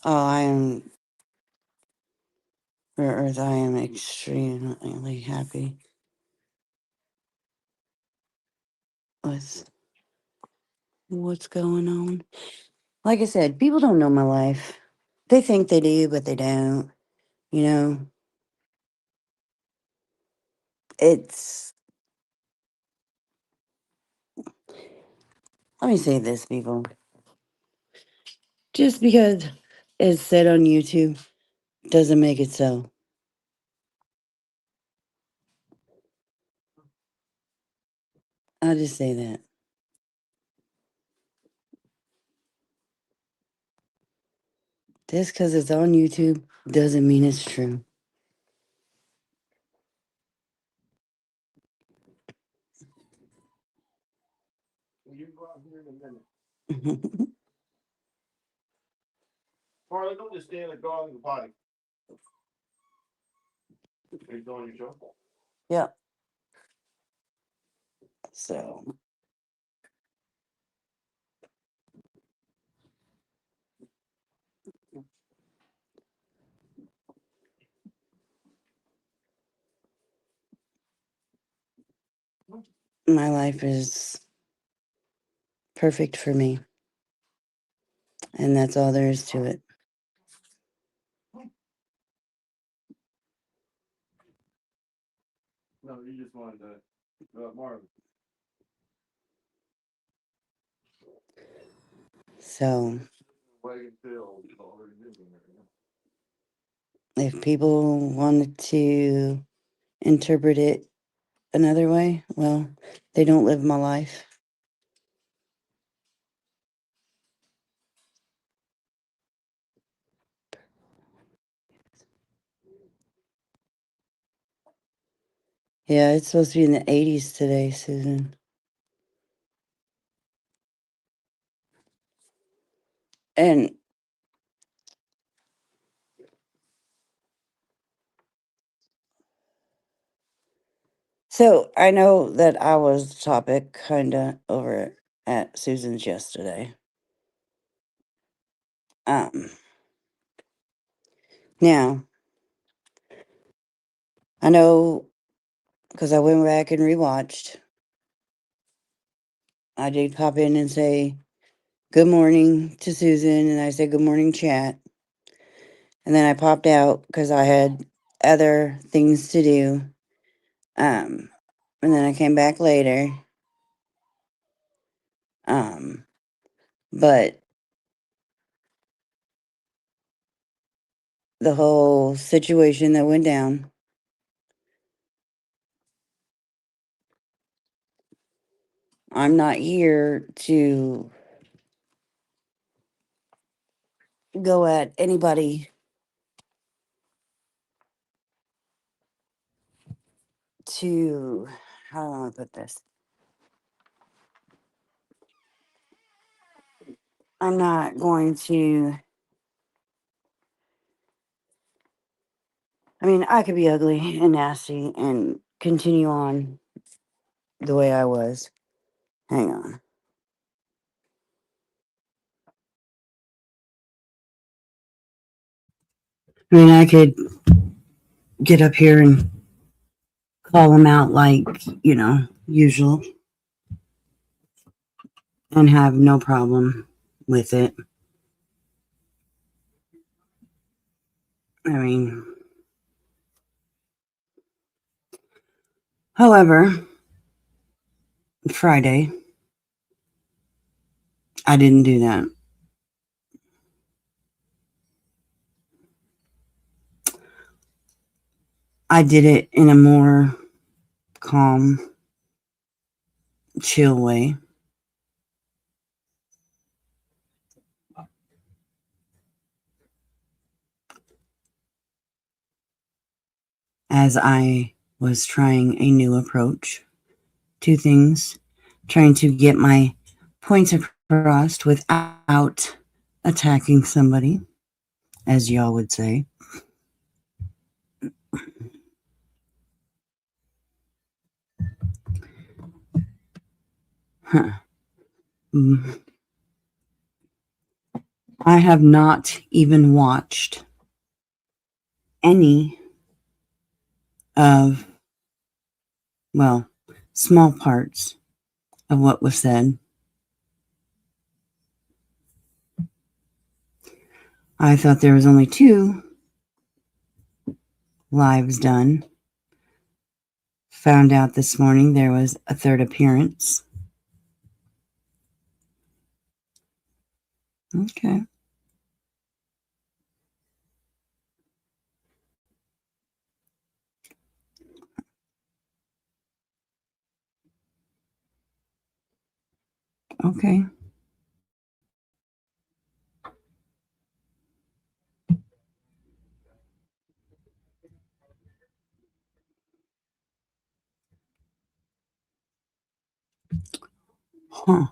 Oh, I am, Rare Earth, I am extremely happy with what's going on. Like I said, people don't know my life. They think they do, but they don't. You know, it's, let me say this, people. Just because it's said on YouTube doesn't make it so. I'll just say that. Just because it's on YouTube doesn't mean it's true. You go out here in a minute. Marley, don't just stand and go out in the potty. Are you doing your show? Yeah. So, my life is perfect for me. And that's all there is to it. No, you just wanted to, Marley. So, Wagon Phil is already living there. if people wanted to interpret it another way, well, they don't live my life. Yeah, it's supposed to be in the 80s today, Susan. And so I know that I was the topic kind of over at Susan's yesterday. Now, I know because I went back and rewatched. I did pop in and say good morning to Susan, and I said good morning, chat. And then I popped out because I had other things to do. And then I came back later. But the whole situation that went down, I'm not here to go at anybody to, how do I want to put this? I'm not going to, I mean, I could be ugly and nasty and continue on the way I was. Hang on. I mean, I could get up here and call them out like, usual and have no problem with it. I mean, however, Friday, I didn't do that. I did it in a more calm, chill way. As I was trying a new approach to things, trying to get my points across without attacking somebody, as y'all would say. I have not even watched any of, small parts of what was said. I thought there was only 2 lives done. Found out this morning there was a 3rd appearance. Okay. Okay. Huh.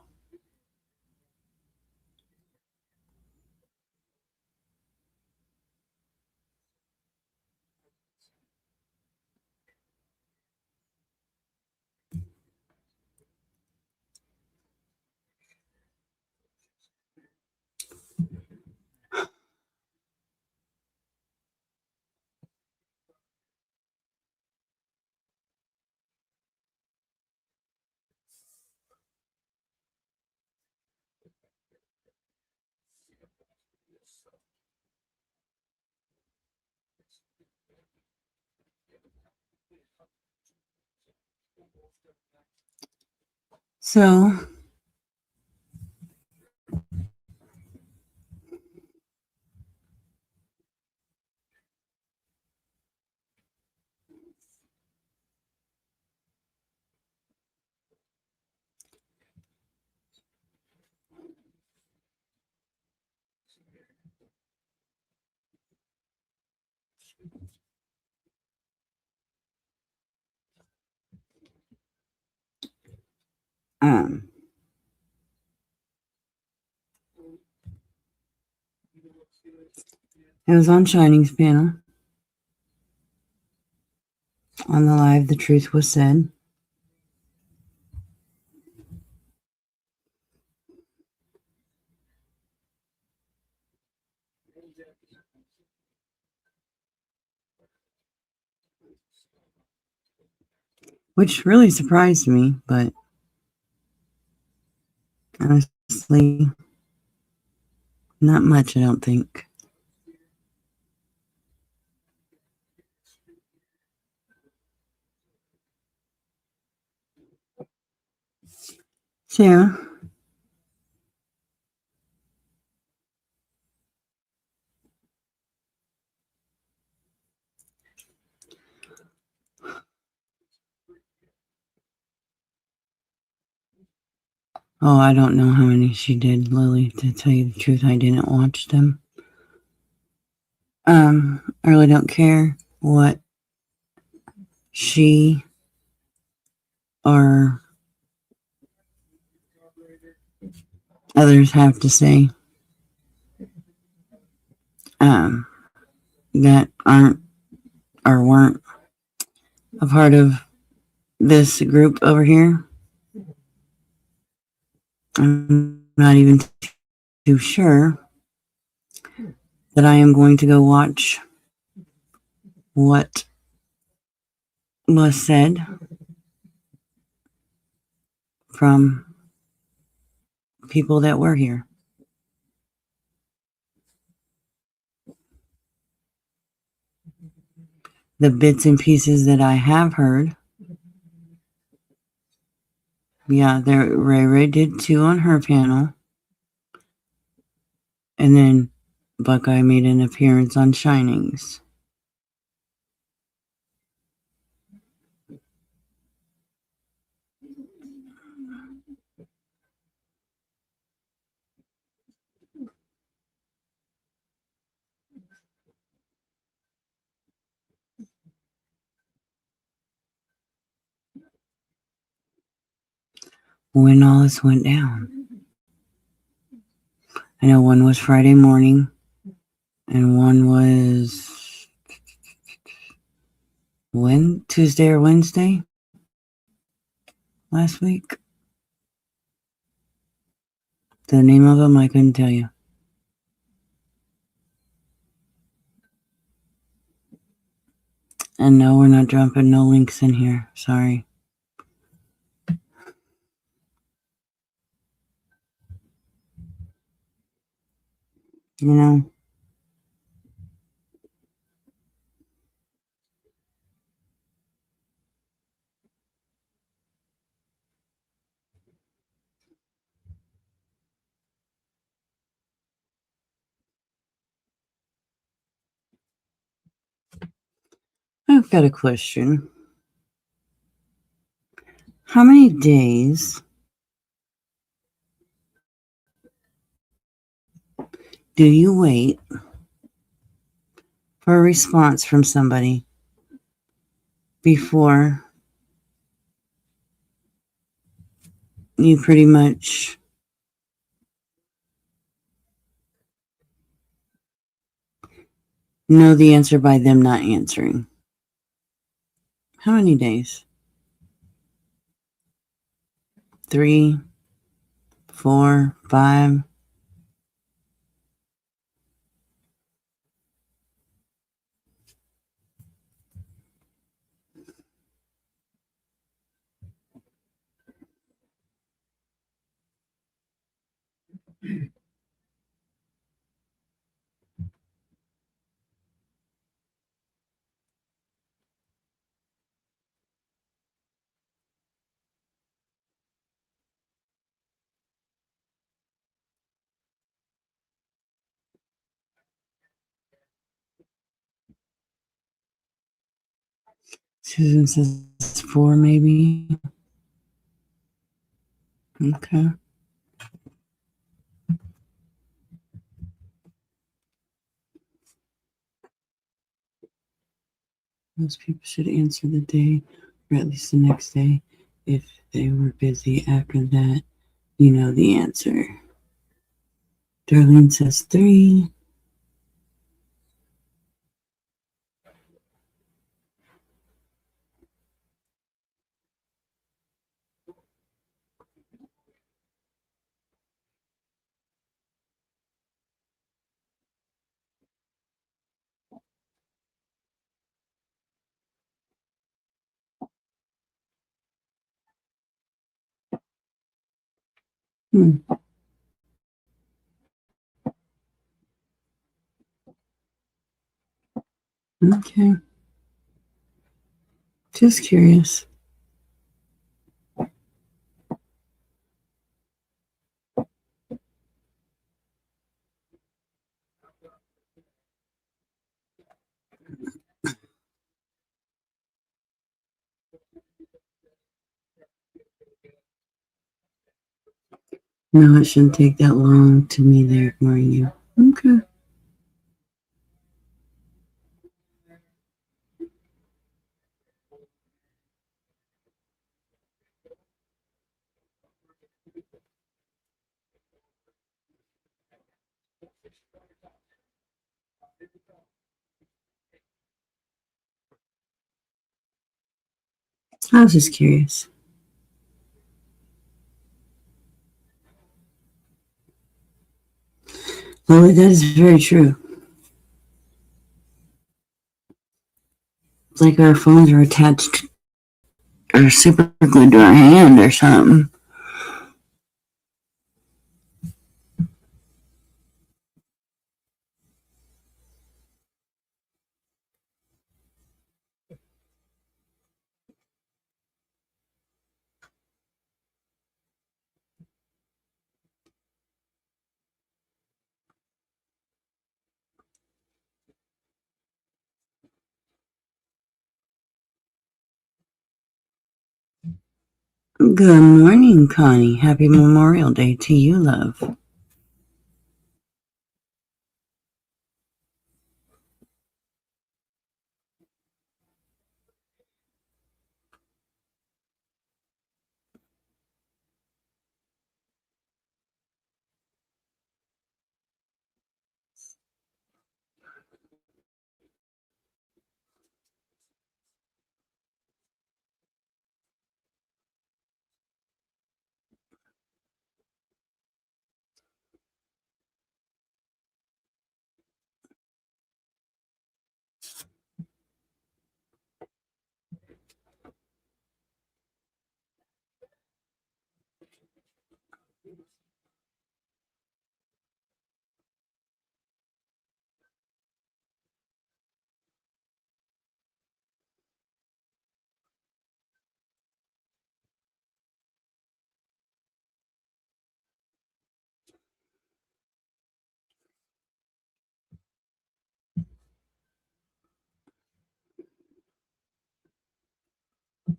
So, it was on Shining's panel. On the live, the truth was said. which really surprised me, but honestly, not much, I don't think. Sarah, oh, I don't know how many she did, Lily. To tell you the truth, I didn't watch them. I really don't care what she or others have to say. That aren't or weren't a part of this group over here. I'm not even too sure that I am going to go watch what was said from people that were here. The bits and pieces that I have heard, yeah, Ray Ray did too on her panel. And then Buckeye made an appearance on Shinings. When all this went down, I know one was Friday morning and one was Tuesday or Wednesday last week. The name of them I couldn't tell you. And no, we're not dropping no links in here. Sorry. You know, I've got a question. How many days do you wait for a response from somebody before you pretty much know the answer by them not answering? How many days? 3, 4, 5? Susan says 4, maybe. Okay. Most people should answer the day, or at least the next day. If they were busy after that, you know the answer. Darlene says 3. Hmm. Okay. Just curious. No, it shouldn't take that long to me. They're ignoring you. Okay. I was just curious. Well, that is very true. It's like our phones are attached or super glued to our hand or something. Good morning, Connie. Happy Memorial Day to you, love.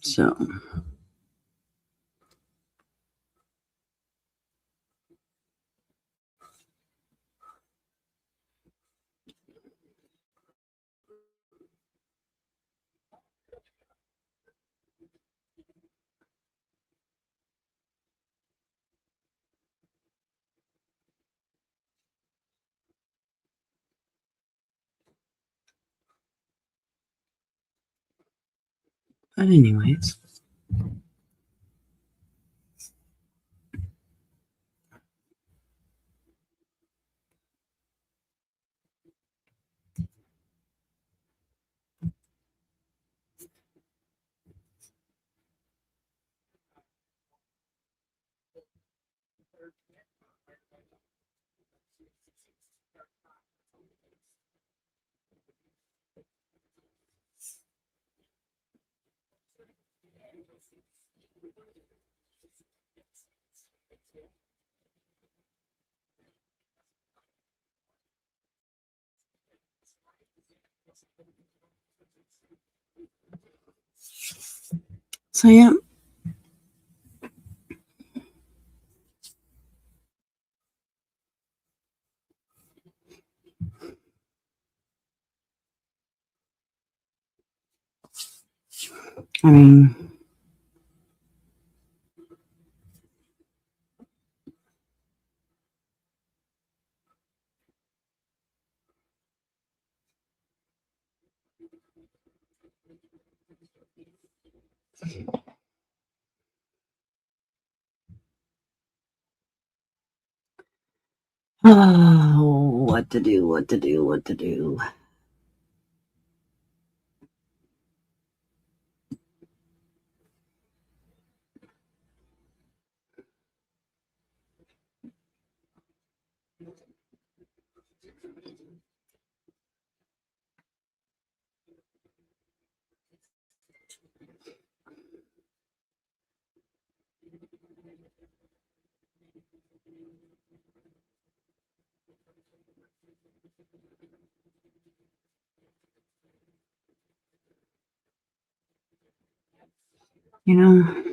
So, but anyways. So, yeah. I mean, oh, what to do, what to do, what to do. You know,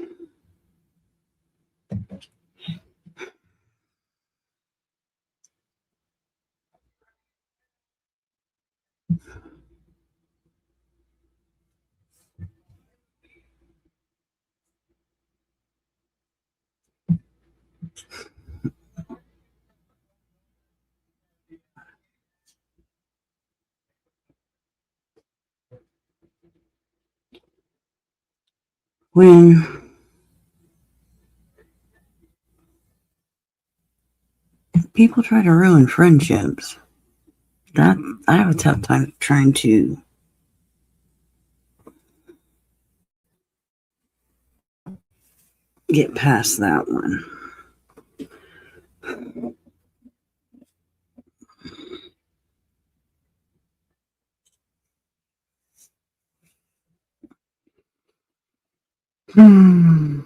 when people try to ruin friendships, that I have a tough time trying to get past that one. Hmm.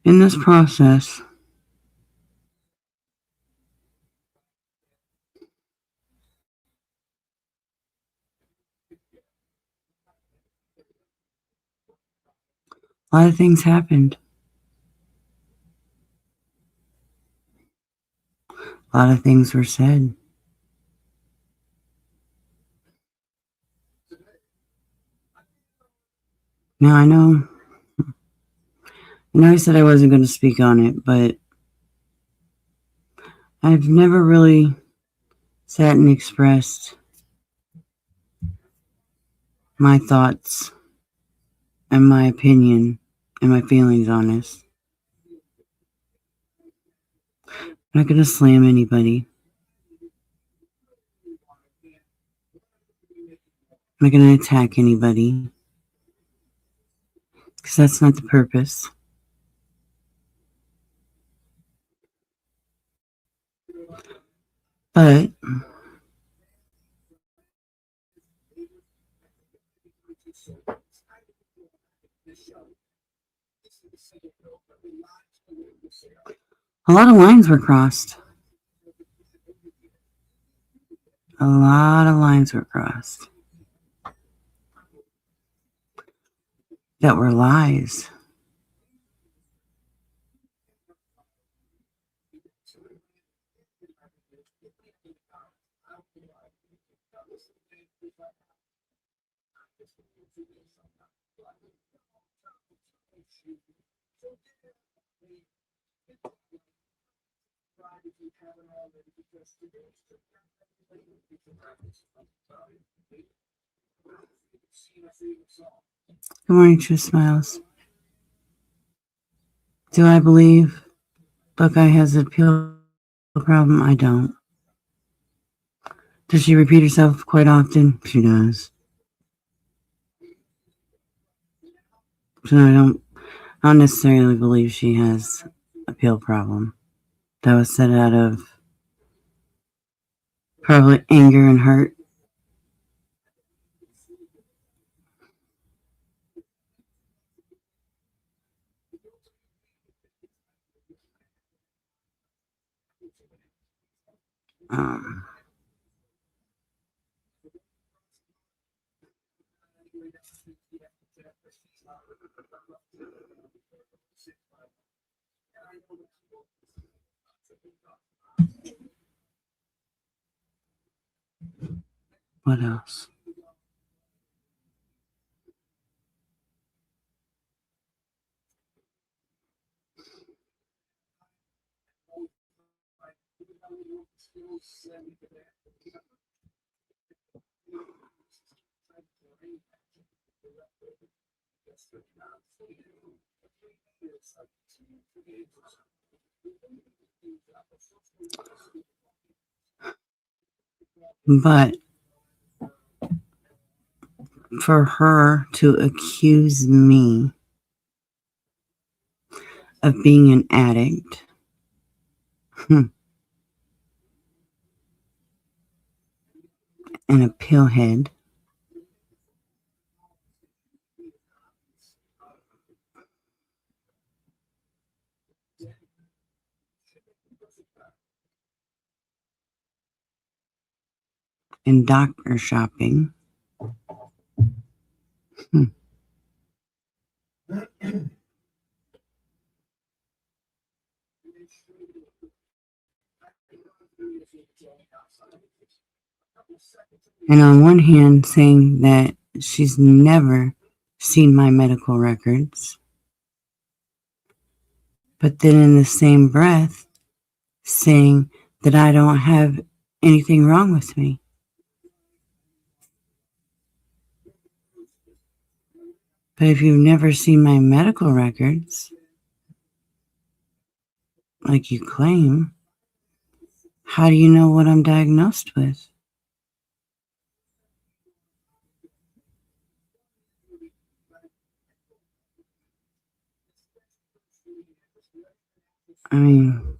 In this process, a lot of things happened. A lot of things were said. Now I know, I said I wasn't going to speak on it, but I've never really sat and expressed my thoughts and my opinion and my feelings on this. I'm not going to slam anybody. I'm not going to attack anybody because that's not the purpose. But a lot of lines were crossed. A lot of lines were crossed that were lies. Good morning, True Smiles. Do I believe Buckeye has a pill problem? I don't. Does she repeat herself quite often? She does. So I don't necessarily believe she has a pill problem. That was said out of probably anger and hurt. Um, what else? But for her to accuse me of being an addict, and a pillhead, and doctor shopping, and on one hand saying that she's never seen my medical records, but then in the same breath saying that I don't have anything wrong with me. But if you've never seen my medical records, like you claim, how do you know what I'm diagnosed with? I mean,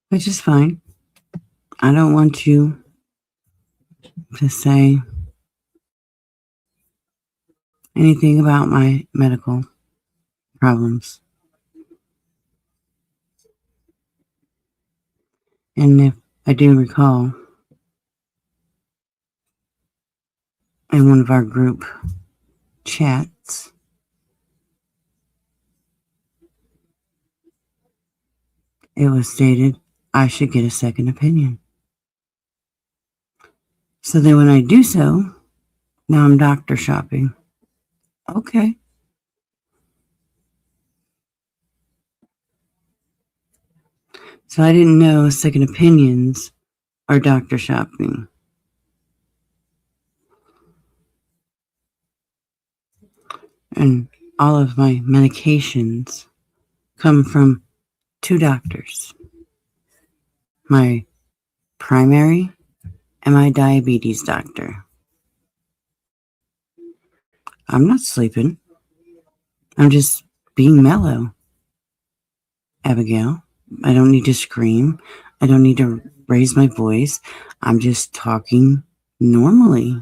which is fine. I don't want you to say anything about my medical problems. And if I do recall, in one of our group chats, it was stated I should get a second opinion. So then when I do so, now I'm doctor shopping. Okay. So I didn't know second opinions are doctor shopping. And all of my medications come from two doctors, my primary and my diabetes doctor. I'm not sleeping. I'm just being mellow, Abigail. I don't need to scream. I don't need to raise my voice. I'm just talking normally.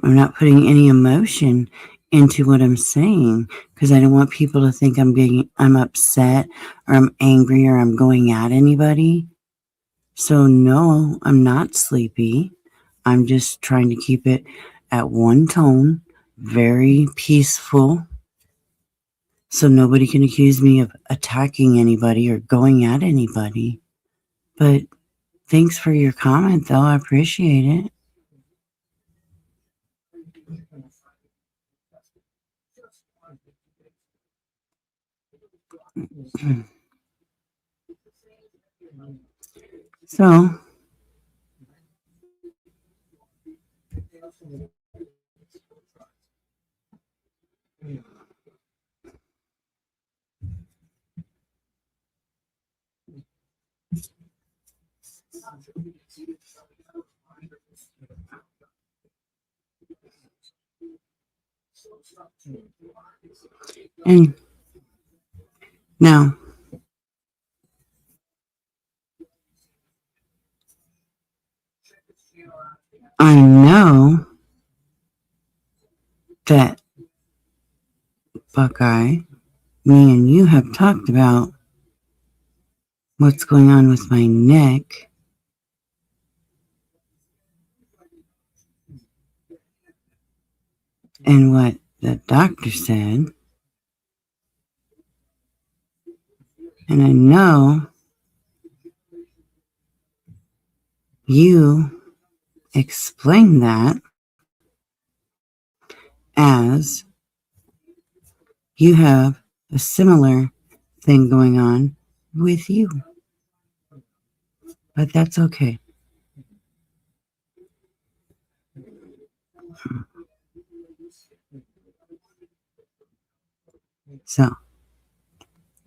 I'm not putting any emotion into what I'm saying because I don't want people to think I'm upset or I'm angry or I'm going at anybody. So no, I'm not sleepy. I'm just trying to keep it at one tone, very peaceful, so nobody can accuse me of attacking anybody or going at anybody. But thanks for your comment, though. I appreciate it. So, and now, I know that Buckeye, me and you have talked about what's going on with my neck. And what the doctor said. And I know you explained that. as you have a similar thing going on with you. But that's okay. So,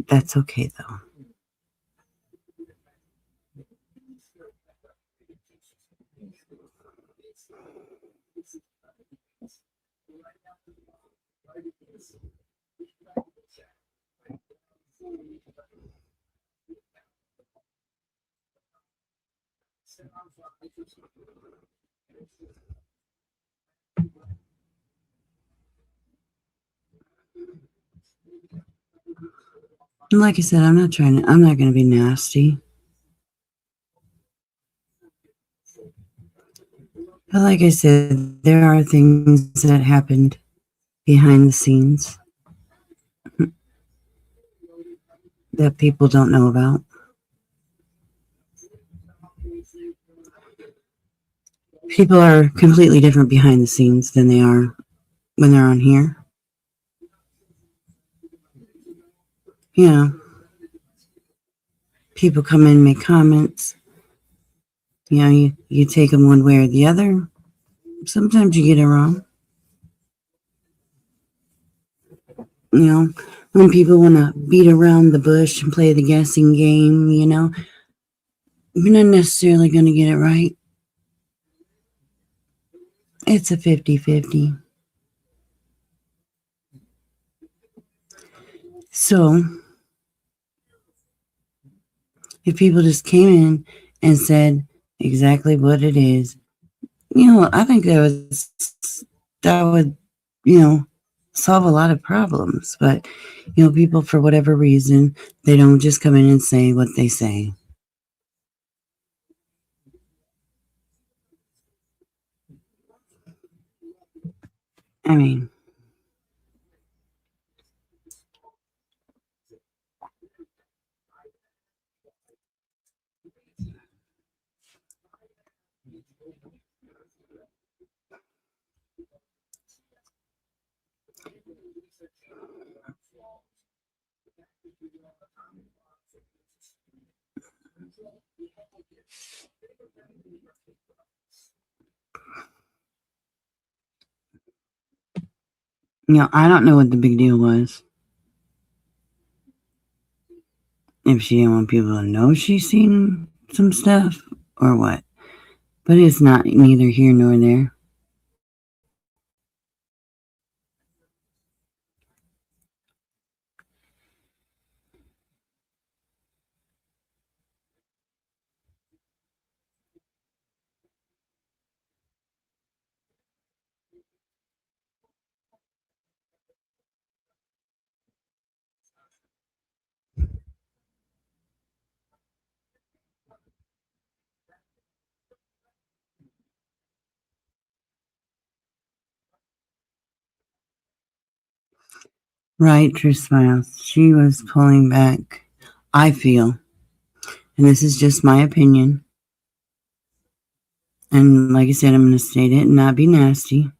that's okay though. Like I said, I'm not going to be nasty. But like I said, there are things that happened behind the scenes that people don't know about. People are completely different behind the scenes than they are when they're on here. You know, people come in and make comments. You know, you take them one way or the other. Sometimes you get it wrong. You know, when people want to beat around the bush and play the guessing game, you know, you're not necessarily going to get it right. It's a 50-50. So, if people just came in and said exactly what it is, you know, I think that would, you know, solve a lot of problems. But, you know, people, for whatever reason, they don't just come in and say what they say. I mean, you know, I don't know what the big deal was. If she didn't want people to know she's seen some stuff or what. But it's not neither here nor there. Right, True Smiles. She was pulling back, I feel, and this is just my opinion. And like I said, I'm going to state it and not be nasty.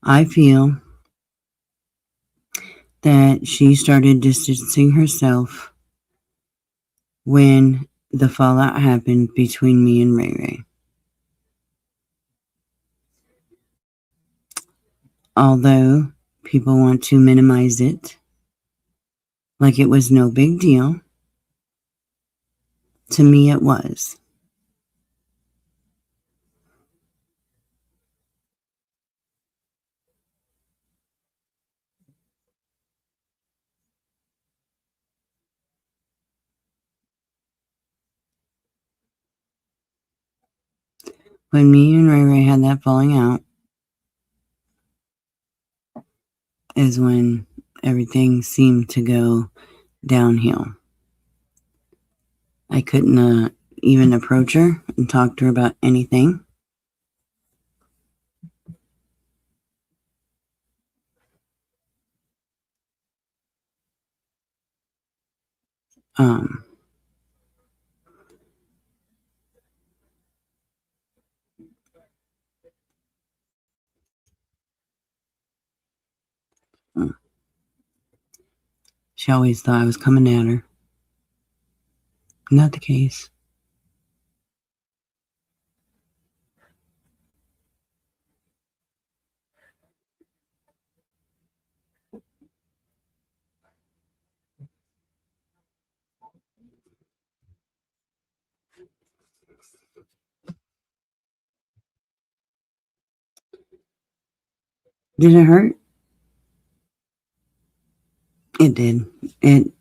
I feel that she started distancing herself when the fallout happened between me and Ray Ray. Although people want to minimize it like it was no big deal, to me it was. When me and Ray Ray had that falling out is when everything seemed to go downhill. I couldn't even approach her and talk to her about anything. Um, She always thought I was coming at her. Not the case. Did it hurt? It did. It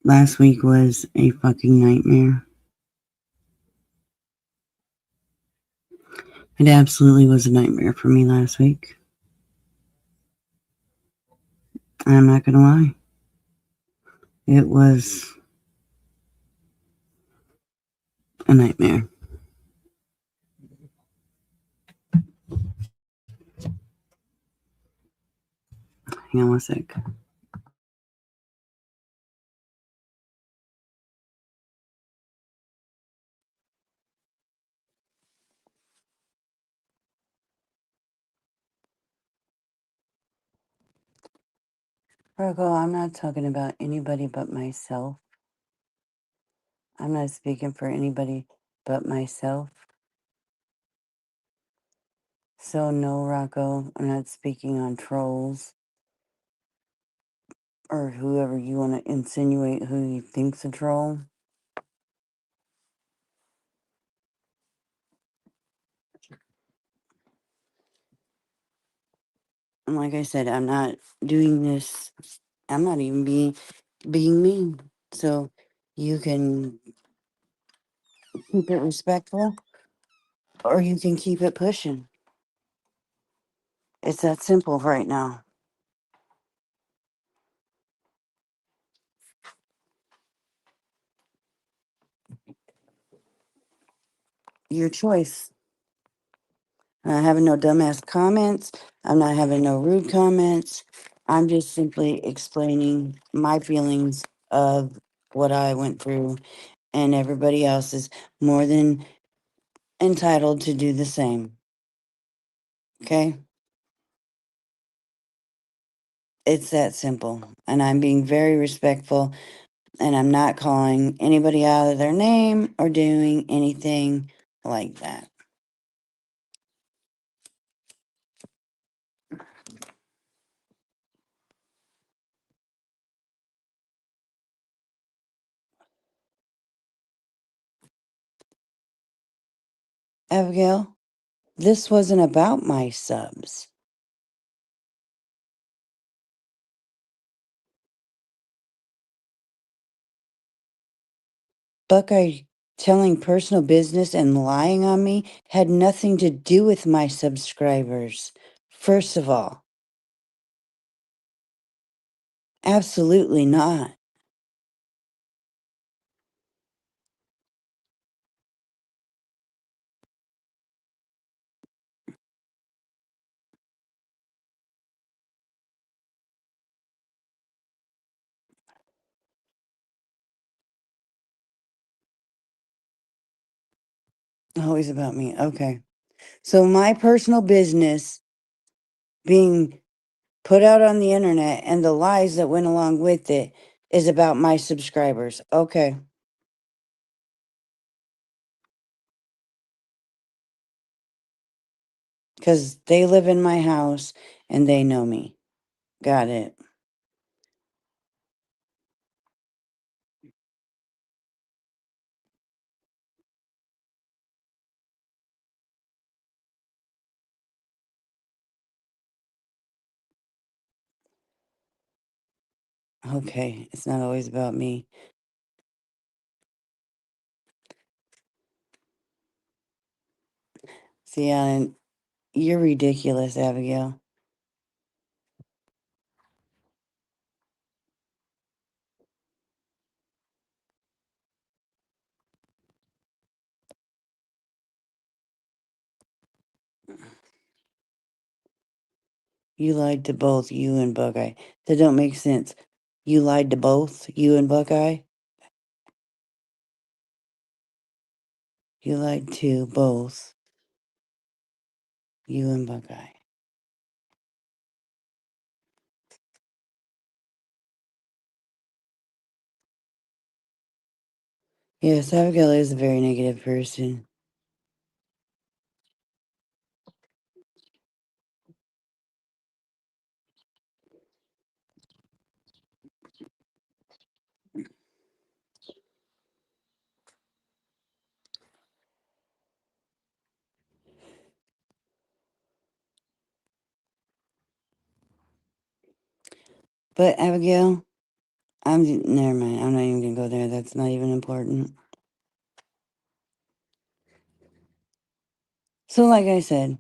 last week was a fucking nightmare. It absolutely was a nightmare for me last week. I'm not gonna lie. It was a nightmare. Hang on one sec. Virgo, I'm not talking about anybody but myself. I'm not speaking for anybody but myself. So no, Rocco, I'm not speaking on trolls or whoever you want to insinuate who you think's a troll. And like I said, I'm not doing this. I'm not even being mean. So you can keep it respectful or you can keep it pushing. It's that simple right now. Your choice. I'm not having no dumbass comments. I'm not having no rude comments. I'm just simply explaining my feelings of what I went through, and everybody else is more than entitled to do the same. Okay? It's that simple. And I'm being very respectful, and I'm not calling anybody out of their name or doing anything like that. Abigail, this wasn't about my subs. Buckeye telling personal business and lying on me had nothing to do with my subscribers. First of all, absolutely not. Always about me. Okay. So my personal business being put out on the internet and the lies that went along with it is about my subscribers. Okay. Because they live in my house and they know me. Got it. Okay. It's not always about me. See, Alan, you're ridiculous, Abigail. You lied to both you and Buckeye. That don't make sense. You lied to both you and Buckeye? You lied to both you and Buckeye. Yes, Abigail is a very negative person. But Abigail, never mind. I'm not even gonna go there. That's not even important. So, like I said,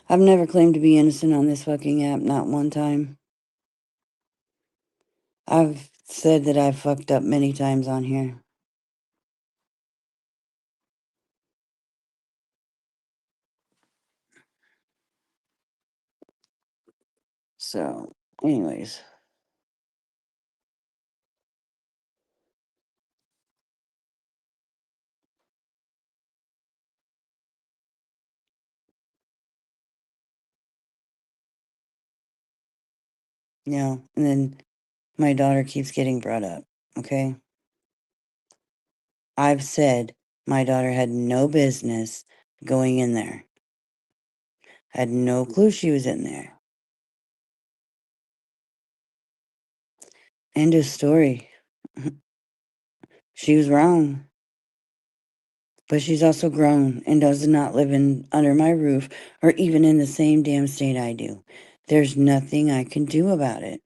I've never claimed to be innocent on this fucking app, not one time. I've said that I've fucked up many times on here. So, anyways. And then my daughter keeps getting brought up, okay? I've said my daughter had no business going in there. Had no clue she was in there. End of story. She was wrong. But she's also grown and does not live under my roof or even in the same damn state I do. There's nothing I can do about it.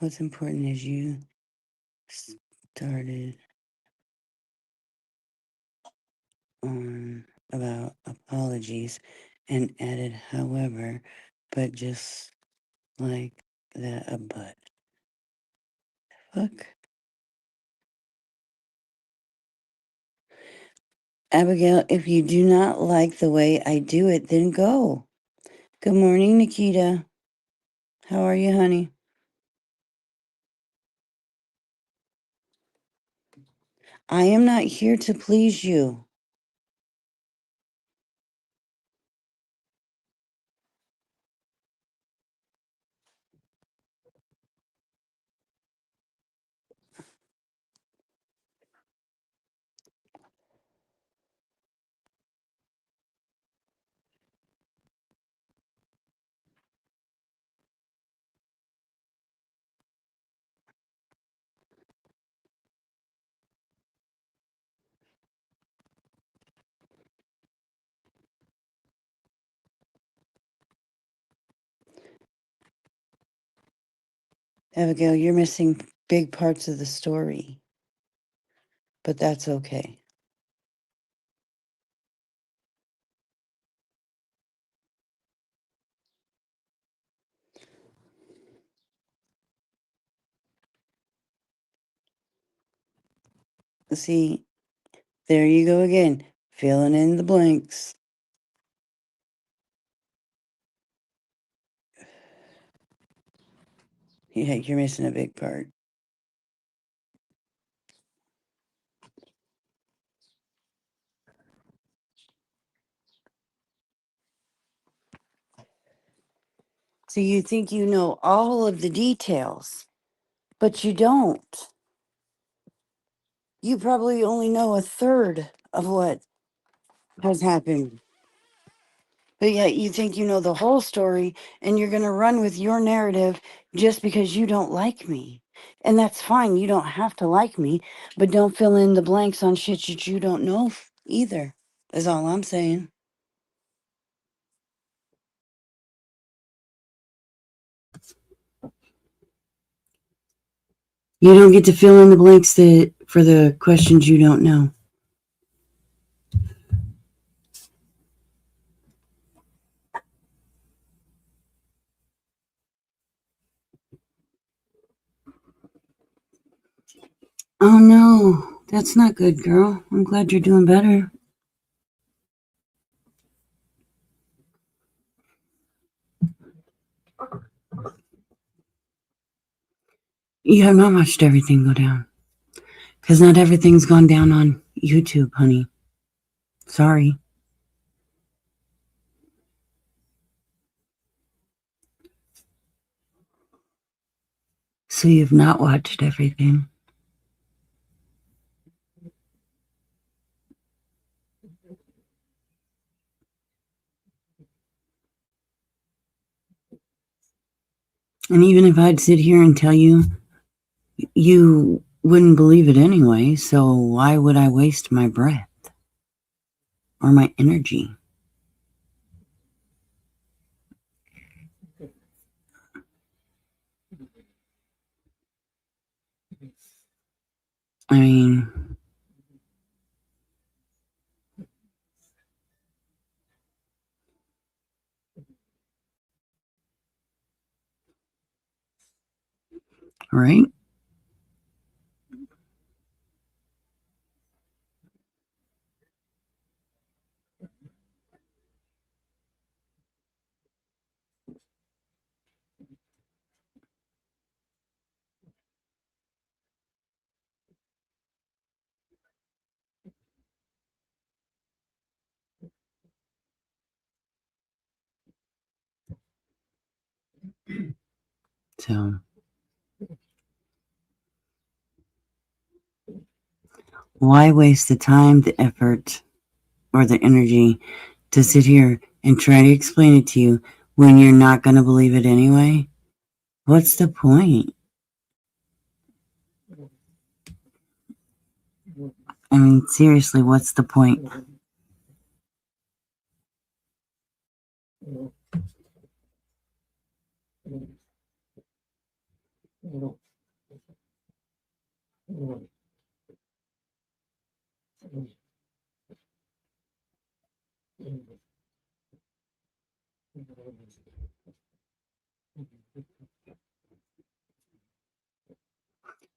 What's important is you started on about apologies and added however, but just like that a but. Fuck. Abigail, if you do not like the way I do it, then go. Good morning, Nikita. How are you, honey? I am not here to please you. Abigail, you're missing big parts of the story, but that's okay. See, there you go again, filling in the blanks. Yeah, you're missing a big part. So you think you know all of the details, but you don't. You probably only know a third of what has happened. But yet you think you know the whole story and you're going to run with your narrative just because you don't like me. And that's fine. You don't have to like me, but don't fill in the blanks on shit that you don't know either. Is all I'm saying. You don't get to fill in the blanks for the questions you don't know. Oh no, that's not good, girl. I'm glad you're doing better. You have not watched everything go down. Because not everything's gone down on YouTube, honey. Sorry. So you've not watched everything. And even if I'd sit here and tell you, you wouldn't believe it anyway. So why would I waste my breath or my energy? I mean, right? So why waste the time, the effort, or the energy to sit here and try to explain it to you when you're not going to believe it anyway? What's the point? I mean, seriously, what's the point?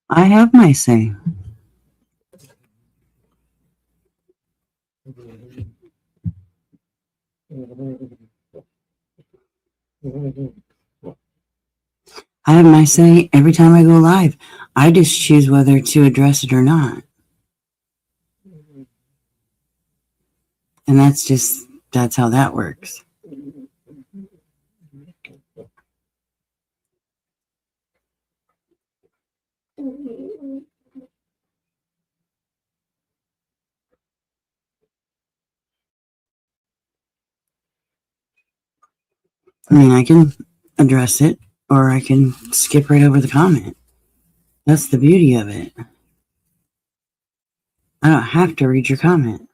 I have my say. I have my say every time I go live. I just choose whether to address it or not. And that's how that works. I mean, I can address it or I can skip right over the comment. That's the beauty of it. I don't have to read your comment.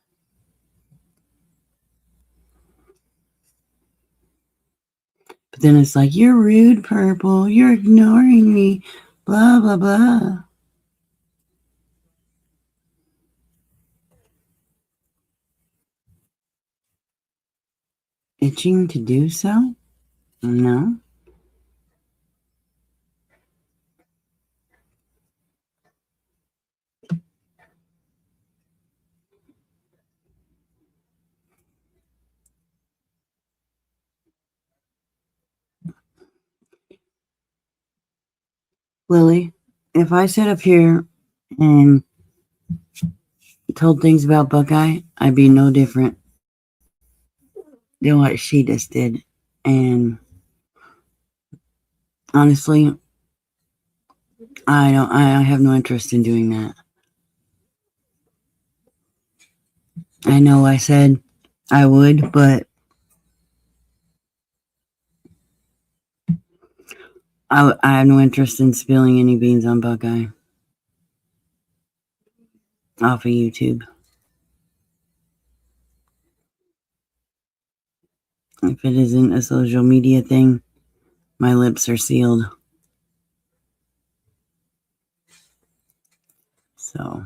But then it's like, you're rude, Purple. You're ignoring me. Blah, blah, blah. Itching to do so? No. Lily, if I sat up here and told things about Buckeye, I'd be no different than what she just did. And honestly, I have no interest in doing that. I know I said I would, but I have no interest in spilling any beans on Buckeye off of YouTube. If it isn't a social media thing, my lips are sealed. So,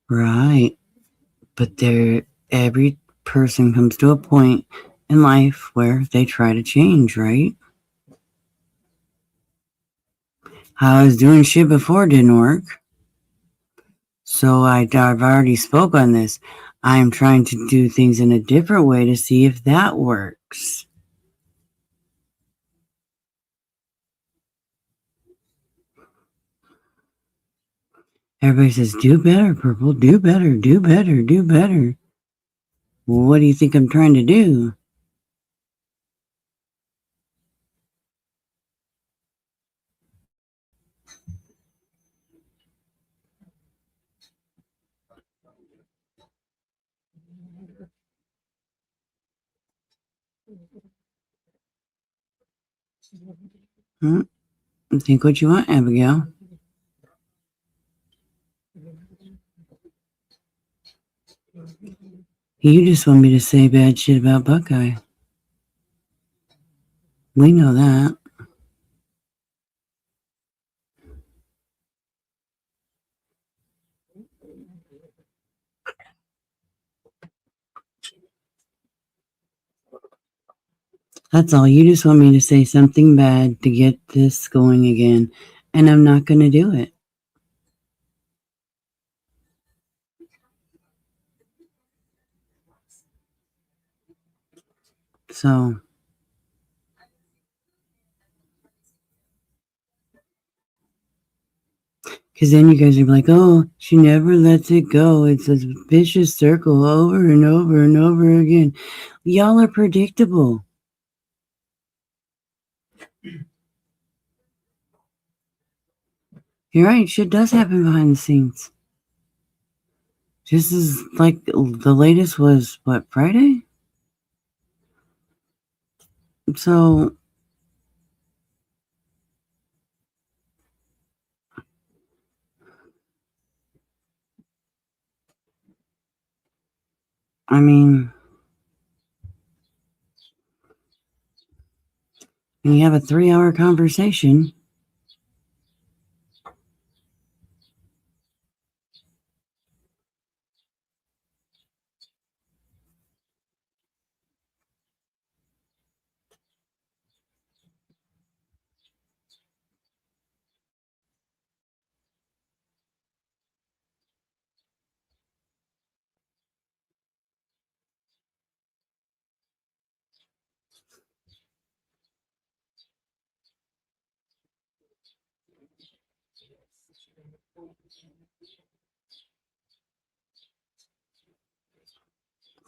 Right. But every person comes to a point in life where they try to change, right? How I was doing shit before didn't work. So I've already spoke on this. I'm trying to do things in a different way to see if that works. Everybody says, do better, Purple, do better, do better, do better. Well, what do you think I'm trying to do? Think what you want, Abigail. You just want me to say bad shit about Buckeye. We know that. That's all. You just want me to say something bad to get this going again, and I'm not going to do it. So, because then you guys are like, oh, she never lets it go. It's a vicious circle over and over and over again. Y'all are predictable. You're right. Shit does happen behind the scenes. This is like the latest was what, Friday? So, I mean, when you have a 3-hour conversation,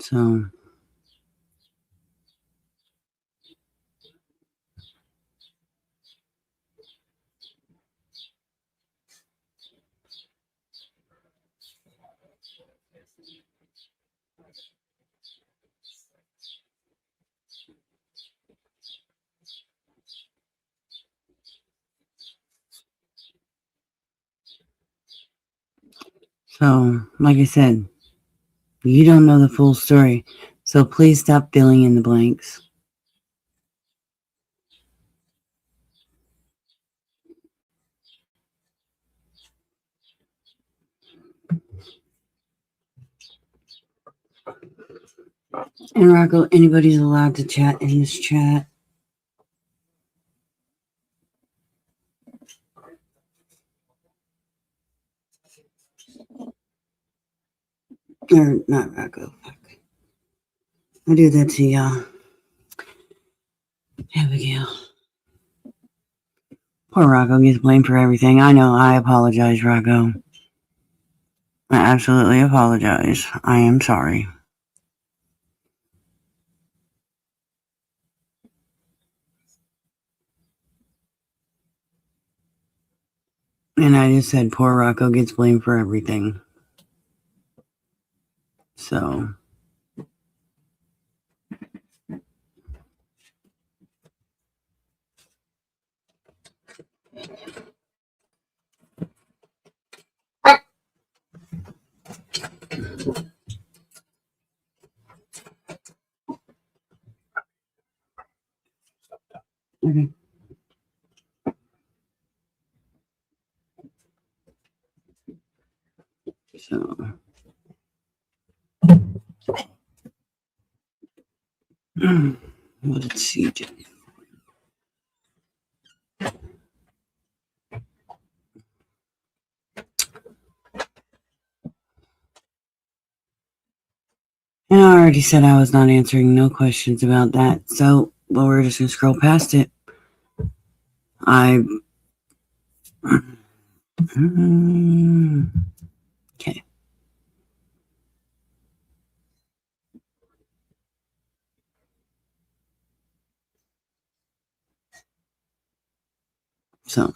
so like I said, you don't know the full story. So please stop filling in the blanks. And Rocco, anybody's allowed to chat in this chat. Or not Rocco. Fuck. I do that to y'all. Abigail. Poor Rocco gets blamed for everything. I know. I apologize, Rocco. I absolutely apologize. I am sorry. And I just said poor Rocco gets blamed for everything. So. Okay. So what did CJ? And I already said I was not answering no questions about that. So, well, we're just gonna scroll past it. Okay. So,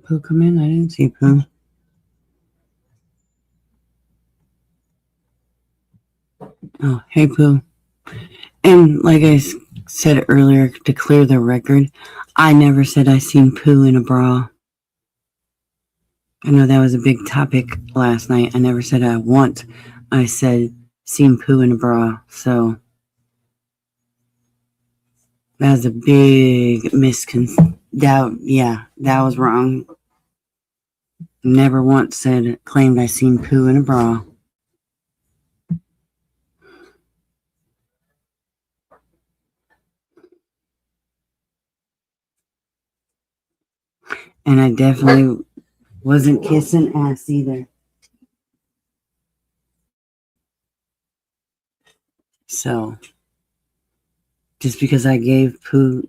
Pooh come in? I didn't see Pooh. Oh, hey Pooh. And like I said earlier, to clear the record, I never said I seen Pooh in a bra. I know that was a big topic last night. I never said I want. I said seen Pooh in a bra. So that was a big doubt. Yeah, that was wrong. Never once claimed I seen Pooh in a bra. And I definitely wasn't kissing ass either. So just because I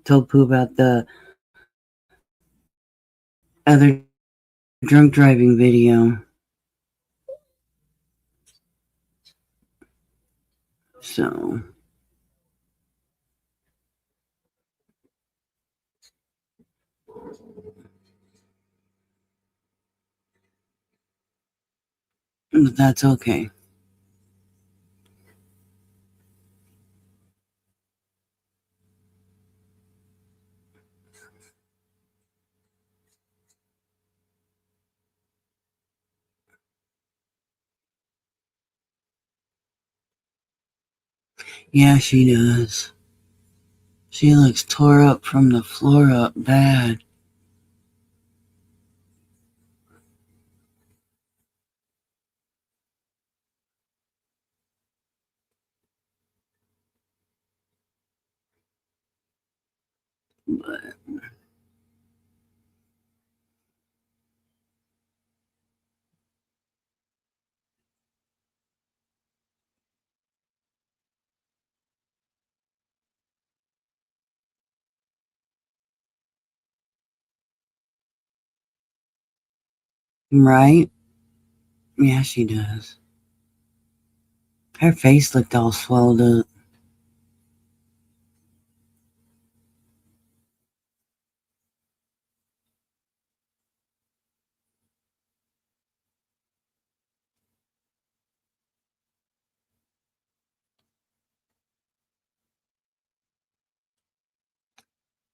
told Pooh about the other drunk driving video. So but that's okay. Yeah, she does. She looks tore up from the floor up bad. But right? Yeah, she does. Her face looked all swelled up.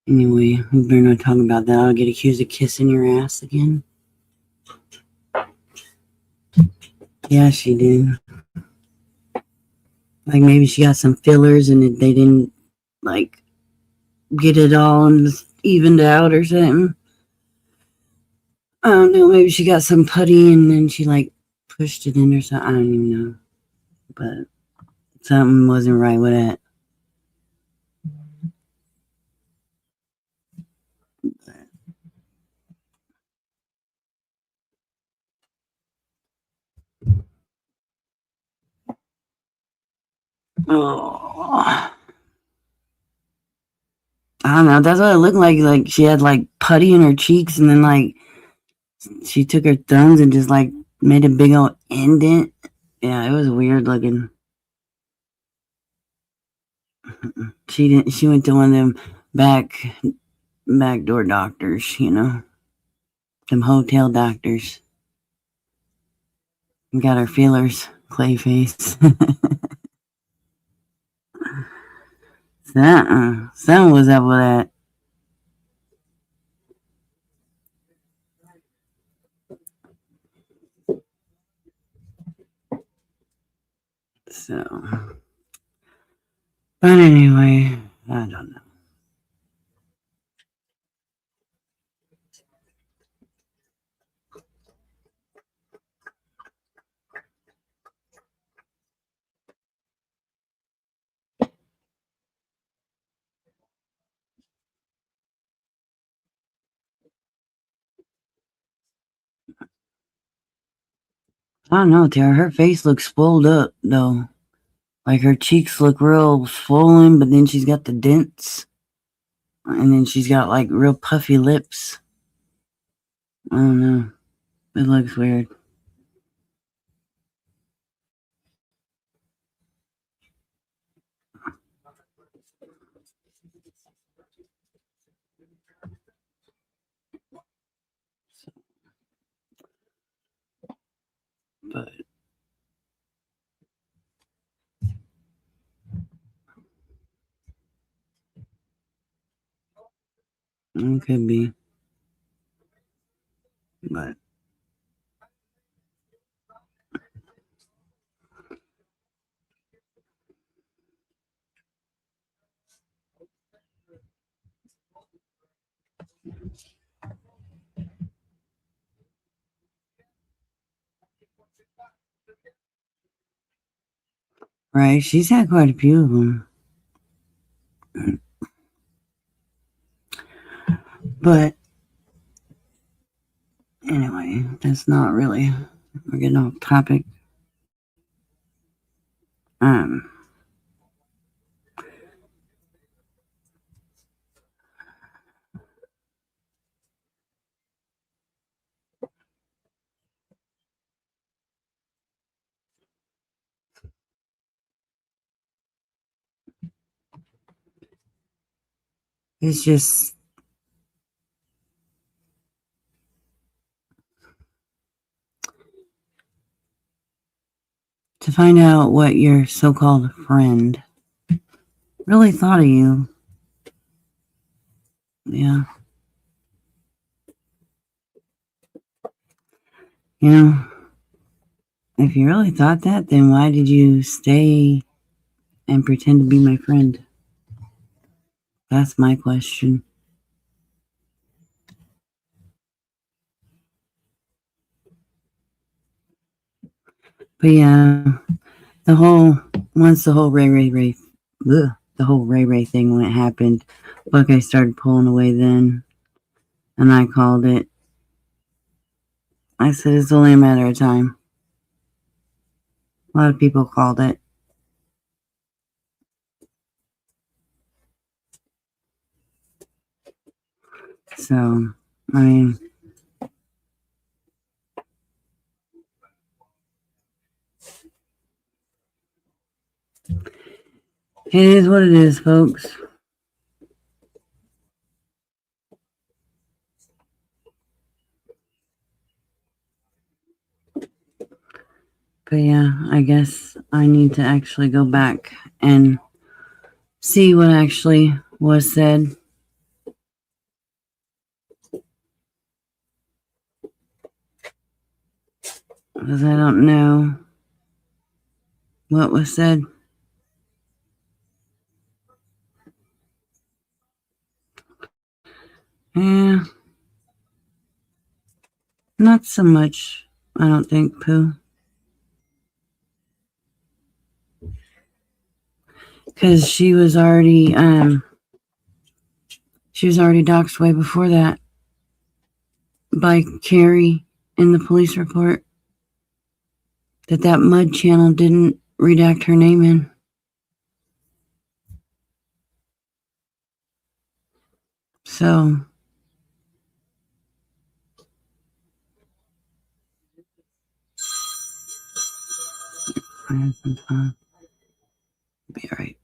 Anyway, we better not talk about that. I'll get accused of kissing your ass again. Yeah, she did. Like maybe she got some fillers and they didn't like get it all evened out or something. I don't know. Maybe she got some putty and then she like pushed it in or something. I don't even know. But something wasn't right with that. Oh. I don't know. That's what it looked like. Like she had like putty in her cheeks, and then like she took her thumbs and just like made a big old indent. Yeah, it was weird looking. She didn't. She went to one of them backdoor doctors. You know, them hotel doctors. And got her feelers, clay face. Something was up with that. So But anyway, I don't know. I don't know, Tara. Her face looks swelled up, though. Like her cheeks look real swollen, but then she's got the dents. And then she's got like real puffy lips. I don't know. It looks weird. But it could be. But right, she's had quite a few of them. But anyway, that's not really. We're getting off topic. It's just to find out what your so-called friend really thought of you. Yeah. You know, if you really thought that, then why did you stay and pretend to be my friend? That's my question. But yeah, once the whole Ray Ray thing when it happened, Buckeye started pulling away then, and I called it. I said it's only a matter of time. A lot of people called it. So, I mean, it is what it is, folks. But yeah, I guess I need to actually go back and see what actually was said. Because I don't know what was said. Yeah. Not so much, I don't think, Pooh. Because she was already doxxed way before that by Carrie in the police report that Mud channel didn't redact her name in. So be all right.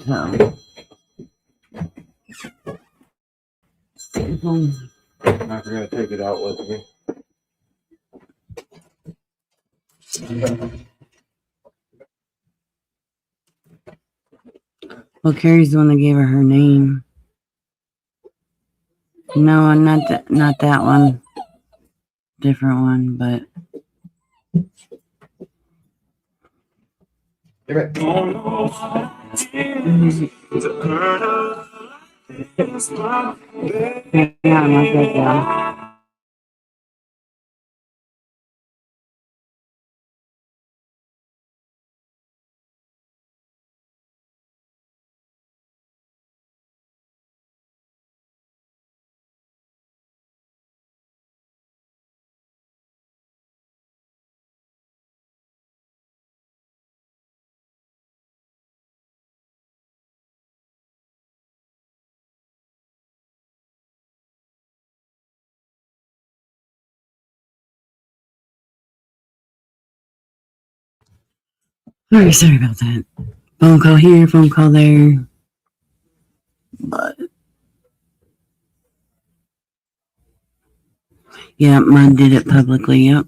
So I forgot to take it out with me. well, Carrie's the one that gave her name. No, not that one. different one, but Give it. yeah, I'm not good down. Very sorry about that. Phone call here, phone call there. But yeah, mine did it publicly. Yep.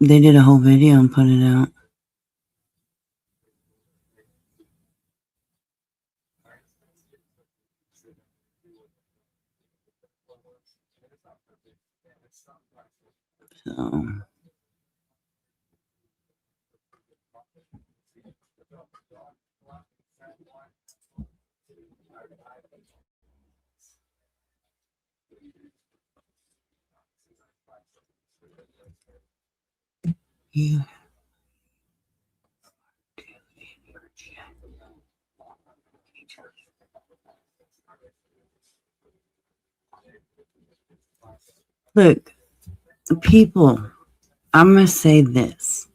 They did a whole video and put it out. So you look, people, I'm gonna say this.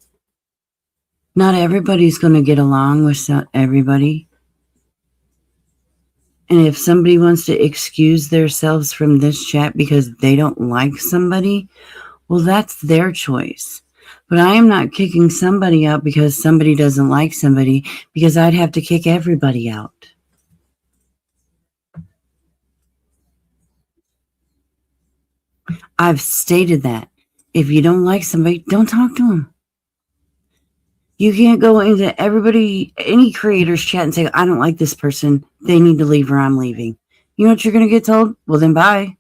Not everybody's gonna get along with everybody. And if somebody wants to excuse themselves from this chat because they don't like somebody, well, that's their choice. But I am not kicking somebody out because somebody doesn't like somebody, because I'd have to kick everybody out. I've stated that. If you don't like somebody, don't talk to them. You can't go into any creator's chat and say, I don't like this person. They need to leave or I'm leaving. You know what you're going to get told? Well, then bye.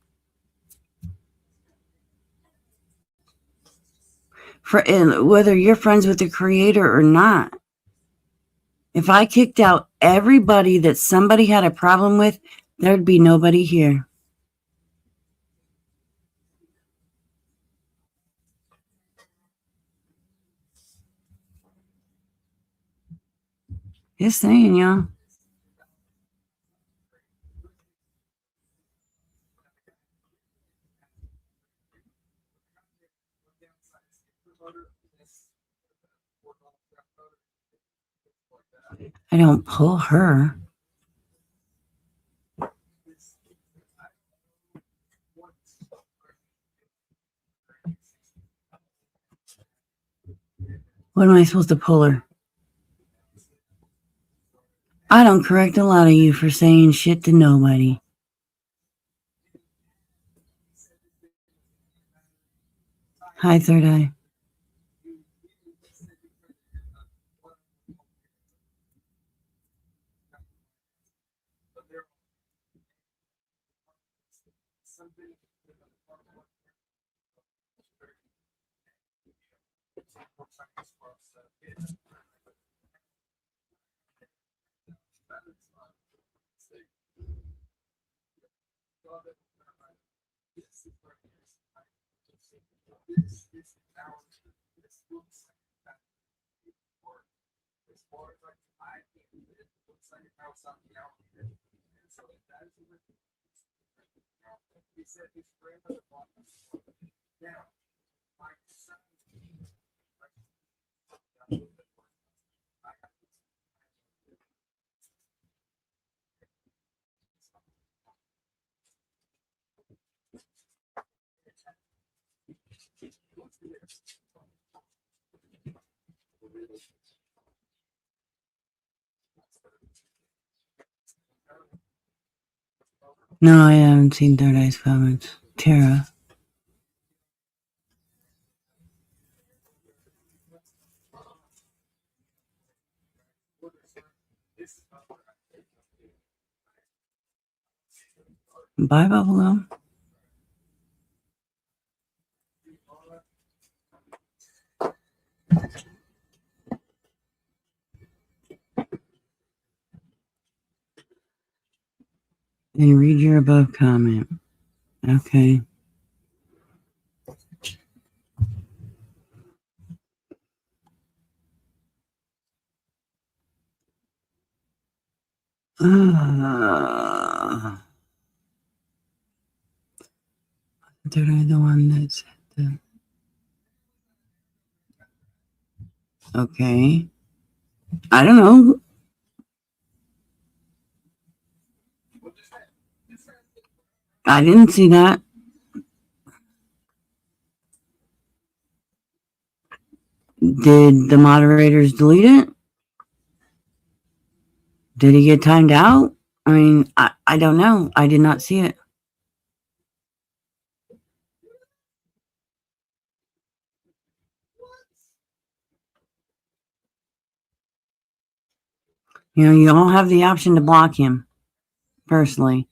Whether you're friends with the creator or not. If I kicked out everybody that somebody had a problem with, there'd be nobody here. Just saying, y'all. I don't pull her. What am I supposed to pull her? I don't correct a lot of you for saying shit to nobody. Hi, Third Eye. No, I haven't seen Third Eye's comments. Tara. Bye, Buffalo. And read your above comment. Okay. Did I the one that said the... Okay. I don't know. I didn't see that. Did the moderators delete it? Did he get timed out? I mean, I don't know. I did not see it. You know, you all have the option to block him, personally.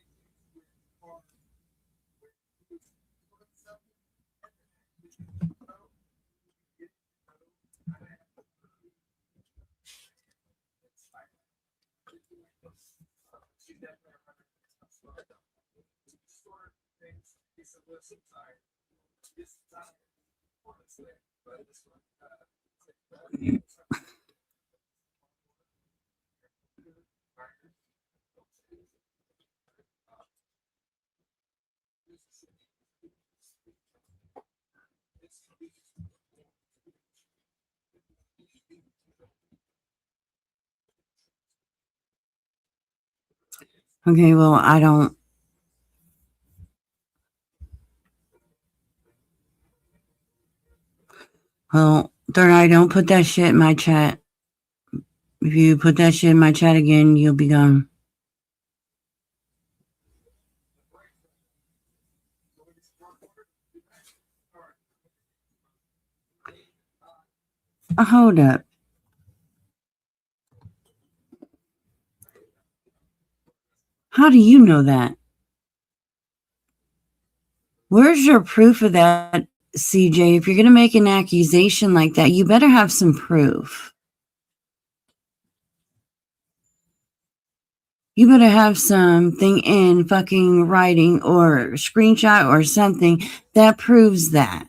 Okay, well, I don't... Well, Third Eye, don't put that shit in my chat. If you put that shit in my chat again, you'll be gone. Hold up. How do you know that? Where's your proof of that, CJ? If you're going to make an accusation like that, you better have some proof. You better have something in fucking writing or screenshot or something that proves that.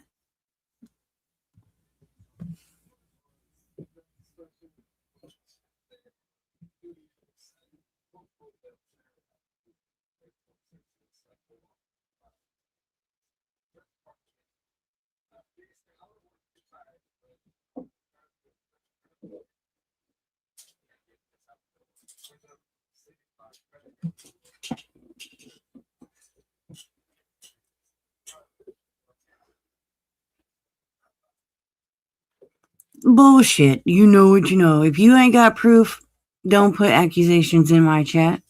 Bullshit. You know what you know. If you ain't got proof, don't put accusations in my chat.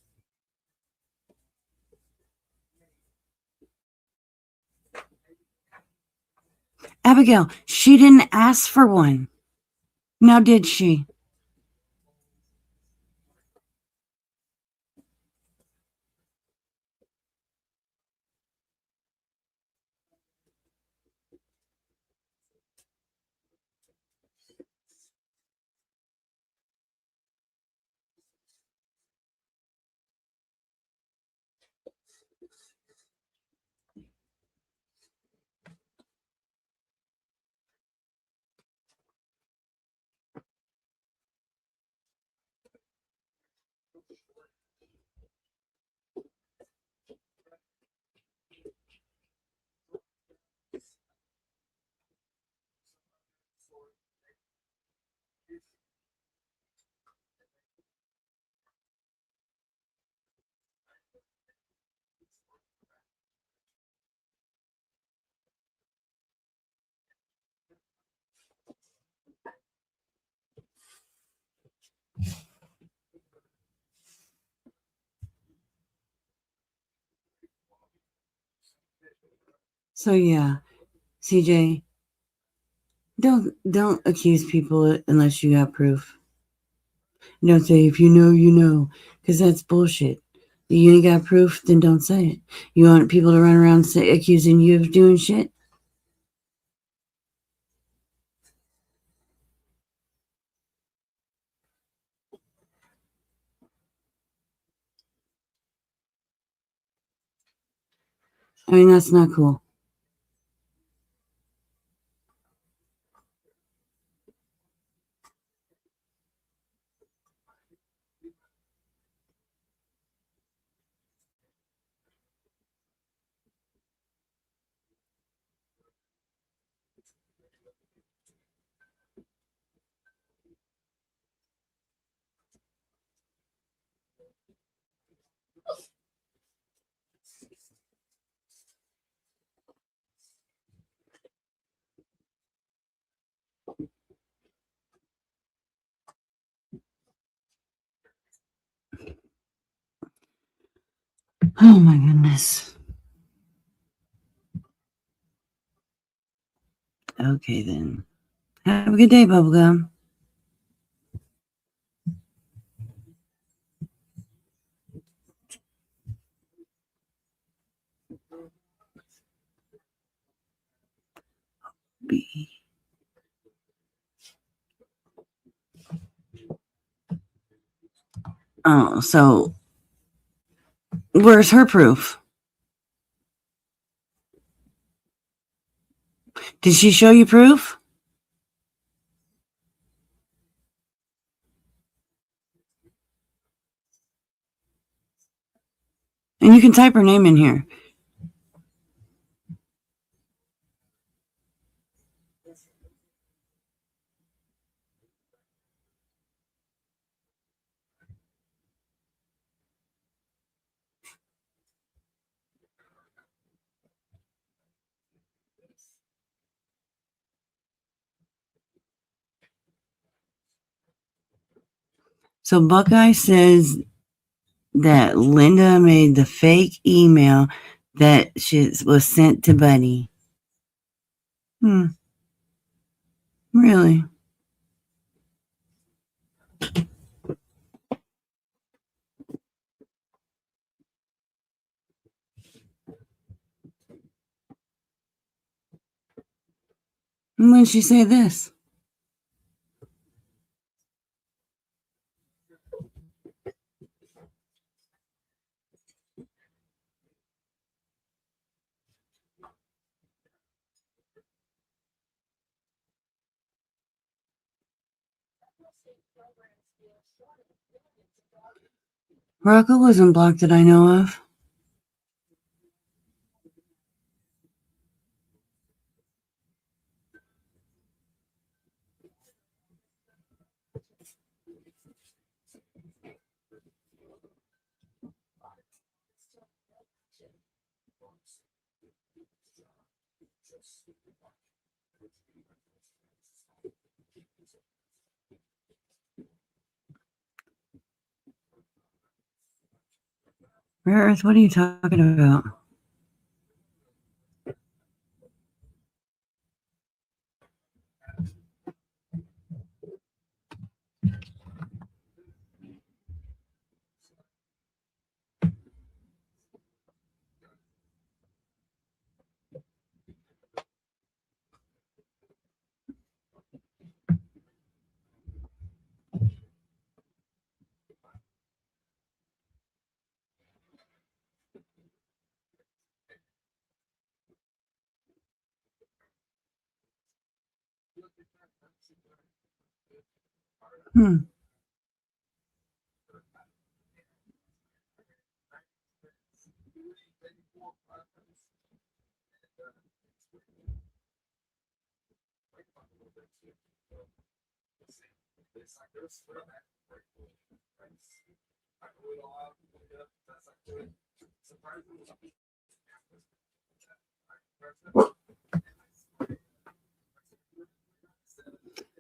Abigail, she didn't ask for one. Now, did she? So yeah, CJ, don't accuse people unless you got proof. Don't say if you know, you know, because that's bullshit. You ain't got proof, then don't say it. You want people to run around accusing you of doing shit? I mean, that's not cool. Oh my goodness. Okay then. Have a good day, Bubblegum. B. Oh, so where's her proof? Did she show you proof? And you can type her name in here. So Buckeye says that Linda made the fake email that was sent to Buddy. Really? And when did she say this? Rocco wasn't blocked that I know of. Rare Earth, what are you talking about?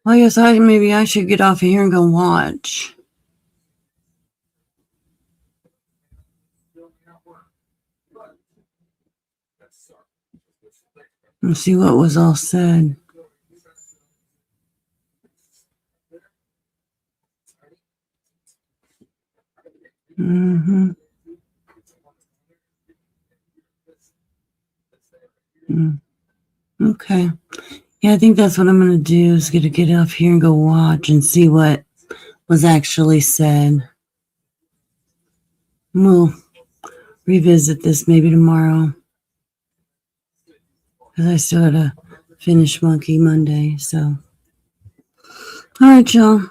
Well, yes, maybe I should get off of here and go watch. And see what was all said. Mm-hmm. Okay. Yeah, I think that's what I'm gonna do is get off here and go watch and see what was actually said. We'll revisit this maybe tomorrow. Because I still gotta finish Monkey Monday, so. All right, y'all.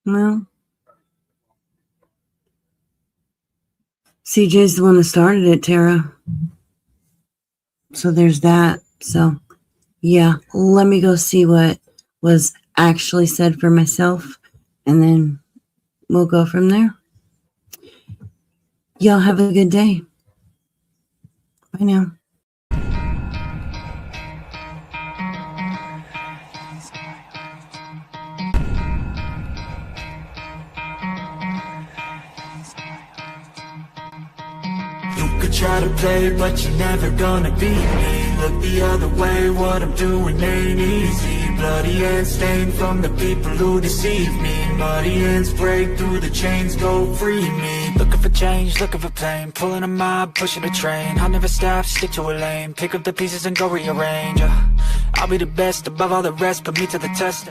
Well, CJ's the one that started it, Tara. So there's that. So, yeah, let me go see what was actually said for myself, and then we'll go from there. Y'all have a good day. Bye now. You could try to play, but you're never gonna beat me. Look the other way, what I'm doing ain't easy. Bloody hands stained from the people who deceive me. Muddy hands break through the chains, go free me. Looking for change, looking for pain. Pulling a mob, pushing a train. I'll never stop, stick to a lane. Pick up the pieces and go rearrange. I'll be the best above all the rest, put me to the test.